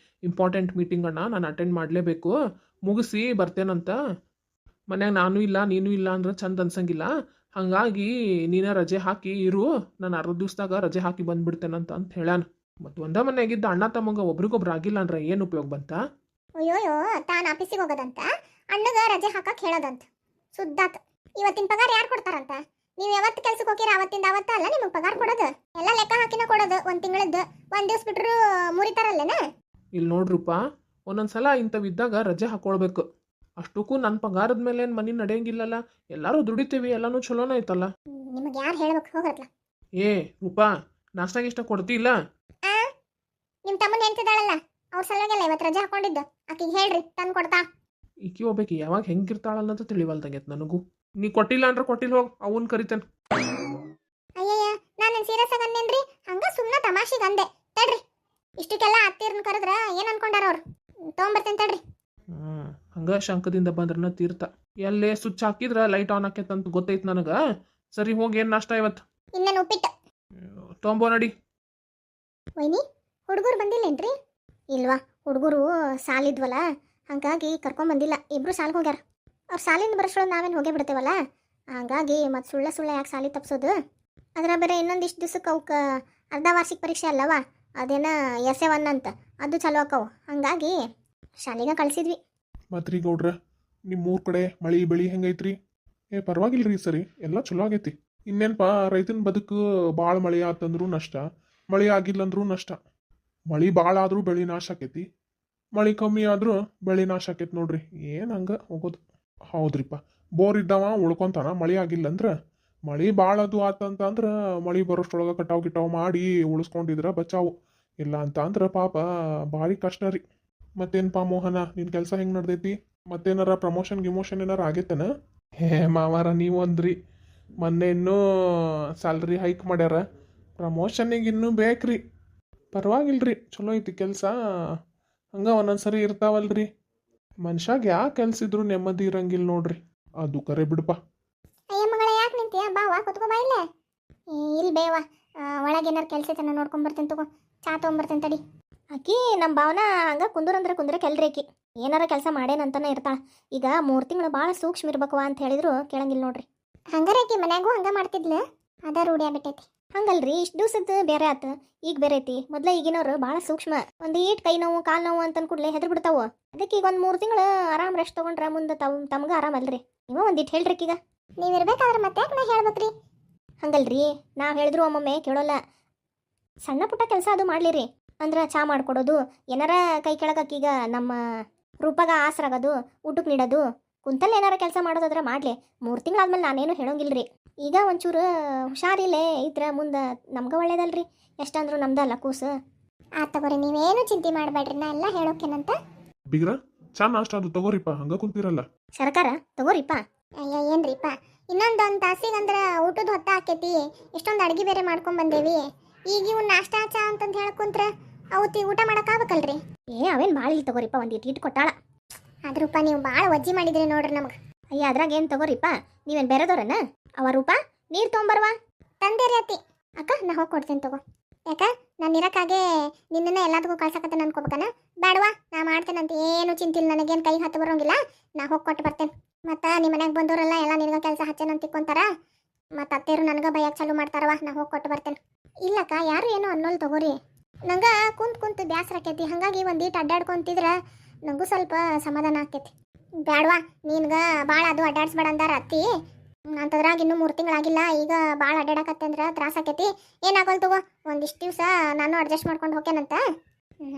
ಇಂಪಾರ್ಟೆಂಟ್ ಮೀಟಿಂಗ್ ಅಣ್ಣ, ನಾನು ಅಟೆಂಡ್ ಮಾಡಲೇಬೇಕು, ಮುಗಿಸಿ ಬರ್ತೇನಂತ. ಮನ್ಯಾಗ ನಾನು ಇಲ್ಲ ನೀನು ಇಲ್ಲ ಅಂದ್ರೆ ಚಂದ ಅನ್ಸಂಗಿಲ್ಲ, ಹಾಗಾಗಿ ನೀನ ರಜೆ ಹಾಕಿ ಇರು, ನಾನು ಅರ್ಧ ದಿವ್ಸದಾಗ ರಜೆ ಹಾಕಿ ಬಂದ್ಬಿಡ್ತೇನಂತ ಅಂತ ಹೇಳಾನ. ಮತ್ತು ಒಂದ ಮನೆಯಾಗಿದ್ದ ಅಣ್ಣ ತಮ್ಮಂಗ ಒಬ್ರಿಗೊಬ್ರು ಆಗಿಲ್ಲ ಅಂದ್ರೆ ಏನು ಉಪಯೋಗ ಬಂತ? ಅಯ್ಯೋಯ್ಯೋ, ತಾನು ಆಫೀಸಿಗೆ ಹೋಗೋದಂತ, ಅಣ್ಣಗ ರಜೆ ಹಾಕಕ್ ಹೇಳೋದಂತ. ಸುದ್ದಾತ್. ಇವತ್ತಿನ ಪಗಾರ ಯಾರು ಕೊಡ್ತಾರಂತ? ನೀವು ಯಾವತ್ತು ಕೆಲ್ಸಕ್ಕೆ ಹೋಗಿರ ಅವತ್ತಿಂದ ಅವತ್ತ ಅಲ್ಲ ನಿಮಗೆ ಪಗಾರ ಕೊಡೋದು. ಎಲ್ಲ ಲೆಕ್ಕ ಹಾಕಿನ ಕೊಡೋದು. 1 ತಿಂಗಳದ್ದು 1 ದಿವ್ಸ ಬಿಟ್ರು ಮುರಿತಾರಲ್ಲೇನ? ಇಲ್ಲಿ ನೋಡ್ರೂಪ, ಒಂದೊಂದ್ಸಲ ಇಂಥವಿದ್ದಾಗ ರಜೆ ಹಾಕೊಳ್ಬೇಕು. ಅಷ್ಟಕ್ಕೂ ನನ್ನ ಪಗಾರದ ಮೇಲೆ ಏನು ಮನೆ ನಡೆಯಂಗಿಲ್ಲಲ್ಲ, ಎಲ್ಲರೂ ದುಡಿತೀವಿ, ಎಲ್ಲನೂ ಚಲೋನ ಐತಲ್ಲ. ನಿಮಗೆ ಯಾರು ಹೇಳ್ಬೇಕು? ಹೋಗತ್ಲ. ರೂಪಾ, ನಾಷ್ಟಾಗ ಇಷ್ಟ ಕೊಡ್ತಿಲ್ಲ? ನಿಮ್ಮ ತಮ್ಮನ ಹೆಂಡ್ತಿದಾಳಲ್ಲ, ಅವ್ರ ಸಲುವಾಗೆಲ್ಲ ಇವತ್ತು ರಜೆ ಹಾಕೊಂಡಿದ್ದು. ಆಕಿಗೆ ಹೇಳ್ರಿ, ತಂದು ಕೊಡ್ತಾ. ಈಕಿ ಹೋಗ್ಬೇಕು, ಯಾವಾಗ ಹೆಂಗಿರ್ತಾಳಲ್ಲ ಅಂತ ತಿಳಿವಲ್ದಂಗೈತೆ ನನಗೂ. ನೀ ಕೊಟ್ಟಿಲ್ಲ ಅಂದ್ರೆ ಕೊಟ್ಟಿಲ್ಲ, ಹೋಗಿ ಅವನ್ ಕರಿತೇನೆ. ಅಯ್ಯಯ್ಯ, ನಾನು ಸೀರಿಯಸ್ ಆಗಿ ಅಂದೇನ್ರಿ, ಹಂಗ ಸುಮ್ಮನೆ ತಮಾಷೆಗೆ ಅಂದೆ. ತಡ್ರಿ, ಇಷ್ಟಕ್ಕೆಲ್ಲ ಅತ್ತಿರ್ನ ಕರೆದ್ರ ಏನು ಅನ್ಕೊಂಡಾರ ಅವ್ರು? ತೊಗೊಂಬರ್ತೇನೆ ತಡ್ರಿ. ಹಂಗ ಶಂಕದಿಂದ ಬಂದ್ರನ ತೀರ್ಥ. ಎಲ್ಲೇ ಸ್ವಿಚ್ ಹಾಕಿದ್ರ ಲೈಟ್ ಆನ್ ಆಕೇತಂತ ಗೊತ್ತೈತ್ ನನಗ. ಸರಿ, ಹೋಗಿ ಏನು ನಾಷ್ಟ ಇವತ್ತು? ಇನ್ನೇನು ಉಪ್ಪಿಟ್ಟು ತೊಂಬೋ ನಡಿ. ವೈನಿ, ಹುಡುಗರು ಬಂದಿಲ್ಲೇನ್ರಿ? ಇಲ್ವಾ, ಹುಡುಗರು ಸಾಲಿದ್ವಲ್ಲ, ಹಾಗಾಗಿ ಕರ್ಕೊಂಬಂದಿಲ್ಲ. ಇಬ್ರು ಸಾಲಿಗೆ ಹೋಗ್ಯಾರ. ಅವ್ರು ಸಾಲಿಂದ ಬರೋಷ್ರೊಳಗೆ ನಾವೇನು ಹೋಗೇ ಬಿಡ್ತೇವಲ್ಲ, ಹಾಗಾಗಿ ಮತ್ತು ಸುಳ್ಳ ಯಾಕೆ ಸಾಲಿ ತಪ್ಸೋದು? ಅದರ ಬೇರೆ ಇನ್ನೊಂದಿಷ್ಟು ದಿವ್ಸಕ್ಕೆ ಅವಕ್ಕೆ ಅರ್ಧ ವಾರ್ಷಿಕ ಪರೀಕ್ಷೆ ಅಲ್ಲವ, ಅದೇನ ಎಸೆ1 ಅಂತ, ಅದು ಚಲೋ ಆಕವು. ಹಾಗಾಗಿ ಶಾಲೆಗೆ ಕಳಿಸಿದ್ವಿ. ಮತ್ರಿ ಗೌಡ್ರ, ನಿಮ್ಮ ಊರ್ ಕಡೆ ಮಳಿ ಬೆಳಿ ಹೆಂಗೈತ್ರಿ? ಪರವಾಗಿಲ್ರಿ ಈ ಸರಿ ಎಲ್ಲ ಚಲೋ ಆಗೈತಿ. ಇನ್ನೇನಪ್ಪ, ರೈತನ ಬದುಕು ಭಾಳ ಮಳೆ ಆತಂದ್ರೂ ನಷ್ಟ, ಮಳೆ ಆಗಿಲ್ಲಂದ್ರೂ ನಷ್ಟ. ಮಳೆ ಭಾಳ ಆದ್ರೂ ಬೆಳೆ ನಾಶ ಆಕೈತಿ, ಮಳೆ ಕಮ್ಮಿ ಆದ್ರೂ ಬೆಳೆ ನಾಶ ಆಕೈತಿ ನೋಡ್ರಿ. ಏನು ಹಂಗೆ ಹೋಗೋದು. ಹೌದ್ರಿಪ್ಪ, ಬೋರ್ ಇದ್ದಾವ ಉಳ್ಕೊಂತಾನ. ಮಳೆ ಆಗಿಲ್ಲ ಅಂದ್ರೆ, ಮಳೆ ಭಾಳ ಅದು ಆತಂತಂದ್ರೆ ಮಳೆ ಬರೋಷ್ಟ್ರೊಳಗೆ ಕಟಾವು ಮಾಡಿ ಉಳಿಸ್ಕೊಂಡಿದ್ರೆ ಬಚಾವು. ಇಲ್ಲ ಅಂತ ಅಂದ್ರೆ ಪಾಪ ಭಾರಿ ಕಷ್ಟ ರೀ. ಮತ್ತೇನಪ್ಪ ಮೋಹನ, ನಿನ್ನ ಕೆಲಸ ಹೆಂಗೆ ನಡ್ದೈತಿ? ಮತ್ತೇನಾರ ಪ್ರಮೋಷನ್ ಗಿಮೋಷನ್ ಏನಾರ ಆಗೈತನ? ಹೇ ಮಾವಾರ, ನೀವು ಅಂದ್ರಿ ಮೊನ್ನೆ ಇನ್ನೂ ಸ್ಯಾಲ್ರಿ ಹೈಕ್ ಮಾಡ್ಯಾರ, ಪ್ರಮೋಷನಿಗೆ ಇನ್ನೂ ಬೇಕ್ರಿ. ಪರವಾಗಿಲ್ರಿ, ಚಲೋ ಐತಿ ಕೆಲಸ. ಹಂಗೆ ಒಂದೊಂದ್ಸರಿ ಇರ್ತಾವಲ್ರಿ, ಮನುಷ್ಯಾಗ ಯಾವ ಕೆಲ್ಸ ಇದ್ರೂ ನೆಮ್ಮದಿ ಇರಂಗಿಲ್ಲ ನೋಡ್ರಿ. ಅದು ಕರೆ ಬಿಡಪ್ಪ. ಅಯ್ಯ ಮಗಳ, ಯಾಕೆ ನಿಂತೀಯ? ಬಾ ಕುತ್ಕೋ, ಬಾ ಇಲ್ಲೇ. ಇಲ್ಲಿ ಬೇವ, ಒಳಗೆ ಏನಾರು ಕೆಲಸ ಐತೆ, ನಾನು ನೋಡ್ಕೊಂಬರ್ತೀನಿ ತಗೋ. ಚಾ ತೊಗೊಂಬರ್ತೀನಿ ತಡಿ. ಆಕಿ ನಮ್ಮ ಭಾವನ ಹಂಗೆ ಕುಂದ್ರಂದ್ರೆ ಕುಂದ್ರೆ ಕೆಲ್ರಿ ಆಕಿ ಏನಾರ ಕೆಲಸ ಮಾಡೇನಂತಾನೆ ಇರ್ತಾಳೆ. ಈಗ 3 ತಿಂಗಳು ಭಾಳ ಸೂಕ್ಷ್ಮ ಇರ್ಬೇಕವ ಅಂತ ಹೇಳಿದ್ರು ಕೇಳಂಗಿಲ್ಲ ನೋಡ್ರಿ. ಹಂಗಾರೆ ಆಕಿ ಮನ್ಯಾಗೂ ಹಂಗೆ ಮಾಡ್ತಿದ್ಲು, ಅದ ರೂಢಿ ಆಗ್ಬಿಟ್ಟೈತಿ. ಹಂಗಲ್ರಿ, ಇಷ್ಟು ದಿವ್ಸದ ಬೇರೆ ಆತು, ಈಗ ಬೇರೆ ಐತಿ. ಮೊದ್ಲ ಈಗಿನವ್ರು ಭಾಳ ಸೂಕ್ಷ್ಮ. ಒಂದು ಈಟ್ ಕೈ ನೋವು ಕಾಲು ನೋವು ಅಂತಂದ್ ಕೂಡಲೇ ಹೆದರ್ ಬಿಡ್ತಾವು. ಅದಕ್ಕೆ ಈಗ ಒಂದು 3 ತಿಂಗಳು ಆರಾಮ್ ರೆಸ್ಟ್ ತೊಗೊಂಡ್ರೆ ಮುಂದೆ ತಮ್ಗೆ ಆರಾಮಲ್ರಿ. ನೀವು ಒಂದಿಟ್ಟು ಹೇಳ್ರಿ ಈಗ. ನೀವು ಇರ್ಬೇಕಾದ್ರೆ ಮತ್ತೆ ಯಾಕೆ ನಾ ಹೇಳ್ಬೇಕ್ರಿ? ಹಂಗಲ್ರಿ, ನಾವು ಹೇಳಿದ್ರು ಒಮ್ಮೊಮ್ಮೆ ಕೇಳೋಲ್ಲ. ಸಣ್ಣ ಪುಟ್ಟ ಕೆಲಸ ಅದು ಮಾಡ್ಲಿರಿ. ಅಂದ್ರೆ ಚಾ ಮಾಡ್ಕೊಡೋದು, ಏನಾರ ಕೈ ಕೆಳಗಕ್ಕೀಗ ನಮ್ಮ ರೂಪಾಗ ಆಸರಾಗೋದು, ಊಟಕ್ಕೆ ನೀಡೋದು, ಕುಂತಲ್ಲಿ ಏನಾರ ಕೆಲಸ ಮಾಡೋದಾದ್ರೆ ಮಾಡಲಿ. 3 ತಿಂಗಳಾದ್ಮೇಲೆ ನಾನೇನು ಹೇಳೋಂಗಿಲ್ರಿ. ಈಗ ಒಂಚೂರು ಹುಷಾರಿಲ್ಲೇ ಇದ್ರೆ ಮುಂದೆ ನಮ್ಗೆ ಒಳ್ಳೇದಲ್ರಿ. ಎಷ್ಟಂದ್ರೂ ನಮ್ದಲ್ಲ ಕೂಸು. ತಗೋರಿ, ನೀವೇನು ಚಿಂತೆ ಮಾಡಬೇಡ್ರಿ, ನಾ ಎಲ್ಲ ಹೇಳೋಕೇನಂತ. ಬಿಗ್ರ, ಚಾ ನಾಷ್ಟ ಅದು ತಗೋರಿಪ್ಪ, ಹಂಗ ಕುಂತಿರಲ್ಲ. ಸರ್ಕಾರ ತಗೋರಿಪ್ಪ. ಅಯ್ಯ ಏನ್ರಿಪ್ಪ, ಇನ್ನೊಂದೊಂದು ತಾಸಿಗಂದ್ರೆ ಊಟದ ಹೊತ್ತ ಆಕೈತಿ. ಇಷ್ಟೊಂದು ಅಡುಗೆ ಬೇರೆ ಮಾಡ್ಕೊಂಡ್ ಬಂದೇವಿ. ಈಗ ಇವ್ ನಾಷ್ಟಾ ಚಾ ಅಂತಂದು ಹೇಳ್ಕೊಂಡ್ರೆ ಅವತ್ತಿ ಊಟ ಮಾಡೋಕ್ಕಾಗಬೇಕಲ್ರಿ. ಅವೇನು ಭಾಳ ಇಲ್ಲಿ ತಗೋರಿಪ್ಪ, ಒಂದು ಇಟ್ಟು ಕೊಟ್ಟಾಳ. ಆದ್ರೂಪ ನೀವು ಭಾಳ ವಜ್ಜಿ ಮಾಡಿದ್ರಿ ನೋಡ್ರಿ ನಮಗೆ. ಅಯ್ಯ, ಅದ್ರಾಗ ಏನು ತಗೋರಿಪ್ಪ, ನೀವೇನು ಬೇರೆದವ್ರನ್ನ? ಅವ ರೂಪ ನೀರು ತೊಗೊಂಬರ್ವಾ. ತಂದೇರಿ ಅತ್ತಿ. ಅಕ್ಕ, ನಾ ಹೋಗಿ ಕೊಡ್ತೀನಿ ತಗೋ. ಯಾಕ, ನಾನು ಇರಕ್ಕಾಗೆ ನಿನ್ನನ್ನ ಎಲ್ಲದಕ್ಕೂ ಕಳ್ಸಕತ್ತೇನೆ ಅನ್ಕೋಬೇಕನ? ಬೇಡವಾ, ನಾ ಮಾಡ್ತೇನಂತ ಏನು ಚಿಂತಿಲ್ಲ, ನನಗೇನು ಕೈ ಹತ್ತು ಬರೋಂಗಿಲ್ಲ. ನಾ ಹೋಗಿ ಕೊಟ್ಟು ಬರ್ತೇನೆ. ಮತ್ತು ನಿಮ್ಮ ಮನೆಗೆ ಬಂದವರೆಲ್ಲ ಎಲ್ಲ ನಿನಗೆ ಕೆಲಸ ಹಚ್ಚೇನಂತ ತಿಕ್ಕೊಂತಾರ. ಮತ್ತು ಅತ್ತೇರು ನನಗೆ ಬೈಯಕ್ಕೆ ಚಾಲು ಮಾಡ್ತಾರವ. ನಾ ಹೋಗಿ ಕೊಟ್ಟು ಬರ್ತೇನೆ. ಇಲ್ಲಕ್ಕ, ಯಾರು ಏನೋ ಅನ್ನೋಲ್ ತಗೋರಿ. ನಂಗೆ ಕುಂತು ಬ್ಯಾಸರ ಆಕೈತಿ. ಹಾಗಾಗಿ ಒಂದೀಟು ಅಡ್ಡಾಡ್ಕೊಂತಿದ್ರೆ ನನಗೂ ಸ್ವಲ್ಪ ಸಮಾಧಾನ ಆಕೈತಿ. ಬೇಡವಾ, ನಿನ್ಗೆ ಭಾಳ ಅದು ಅಡ್ಡಾಡ್ಸ್ಬೇಡ ಅಂದಾರ ಅತ್ತಿ. ಅಂತದ್ರಾಗ ಇನ್ನೂ 3 ತಿಂಗಳಾಗಿಲ್ಲ, ಈಗ ಭಾಳ ಅಡ್ಡಾಡಕತ್ತೆ ಅಂದ್ರೆ ತ್ರಾಸ ಆಕೈತಿ. ಏನಾಗೋಲ್ ತಗೋ, ಒಂದಿಷ್ಟು ದಿವಸ ನಾನು ಅಡ್ಜಸ್ಟ್ ಮಾಡ್ಕೊಂಡು ಹೋಗ್ಯಾನಂತ.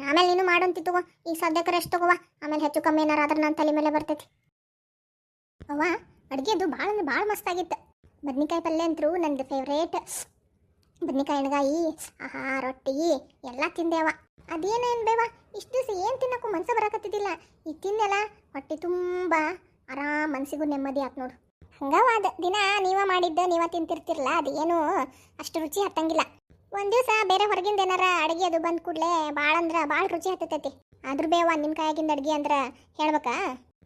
ಆಮೇಲೆ ನೀನು ಮಾಡೋಂತಿ ತಗೋ. ಈಗ ಸದ್ಯಕ್ಕೆ ರೆಸ್ಟ್ ತಗೋವ, ಆಮೇಲೆ ಹೆಚ್ಚು ಕಮ್ಮಿ ಏನಾರ ಆದ್ರೆ ನನ್ನ ತಲೆ ಮೇಲೆ ಬರ್ತೈತಿ. ಅವ್ವ, ಅಡುಗೆ ಅದು ಭಾಳ ಅಂದ್ರೆ ಭಾಳ ಮಸ್ತಾಗಿತ್ತು. ಬದ್ನಿಕಾಯಿ ಪಲ್ಯ ಅಂತರೂ ನಂದು ಫೇವ್ರೇಟ್. ಬದ್ನಿಕಾಯಿ ಎಣ್ಗಾಯಿ, ಆಹಾ, ರೊಟ್ಟಿ ಎಲ್ಲ ತಿಂದೇವ. ಅದೇನೇನು ಬೇವ, ಇಷ್ಟು ದಿವಸ ಏನು ತಿನ್ನಕ್ಕೂ ಮನ್ಸ ಬರಾಕತ್ತಿದ್ದಿಲ್ಲ. ಈಗ ತಿಂದೆಲ್ಲ ಹೊಟ್ಟೆ ತುಂಬ ಆರಾಮ್, ಮನ್ಸಿಗೂ ನೆಮ್ಮದಿ ಆಯ್ತು ನೋಡು. ಹಂಗವಾದ ದಿನ ನೀವ ಮಾಡಿದ್ದ ನೀವ ತಿಂತಿರ್ತಿರಲ್ಲ, ಅದು ಏನು ಅಷ್ಟು ರುಚಿ ಹತ್ತಂಗಿಲ್ಲ. ಒಂದು ದಿವಸ ಬೇರೆ ಹೊರಗಿಂದ ಏನಾರ ಅಡುಗೆ ಅದು ಬಂದ ಕೂಡಲೇ ಭಾಳ ಅಂದ್ರೆ ಭಾಳ ರುಚಿ ಹತ್ತೈತಿ. ಆದ್ರೂ ಬೇವ, ನಿಮ್ಮ ಕೈಯಾಗಿಂದ ಅಡುಗೆ ಅಂದ್ರೆ ಹೇಳ್ಬೇಕಾ?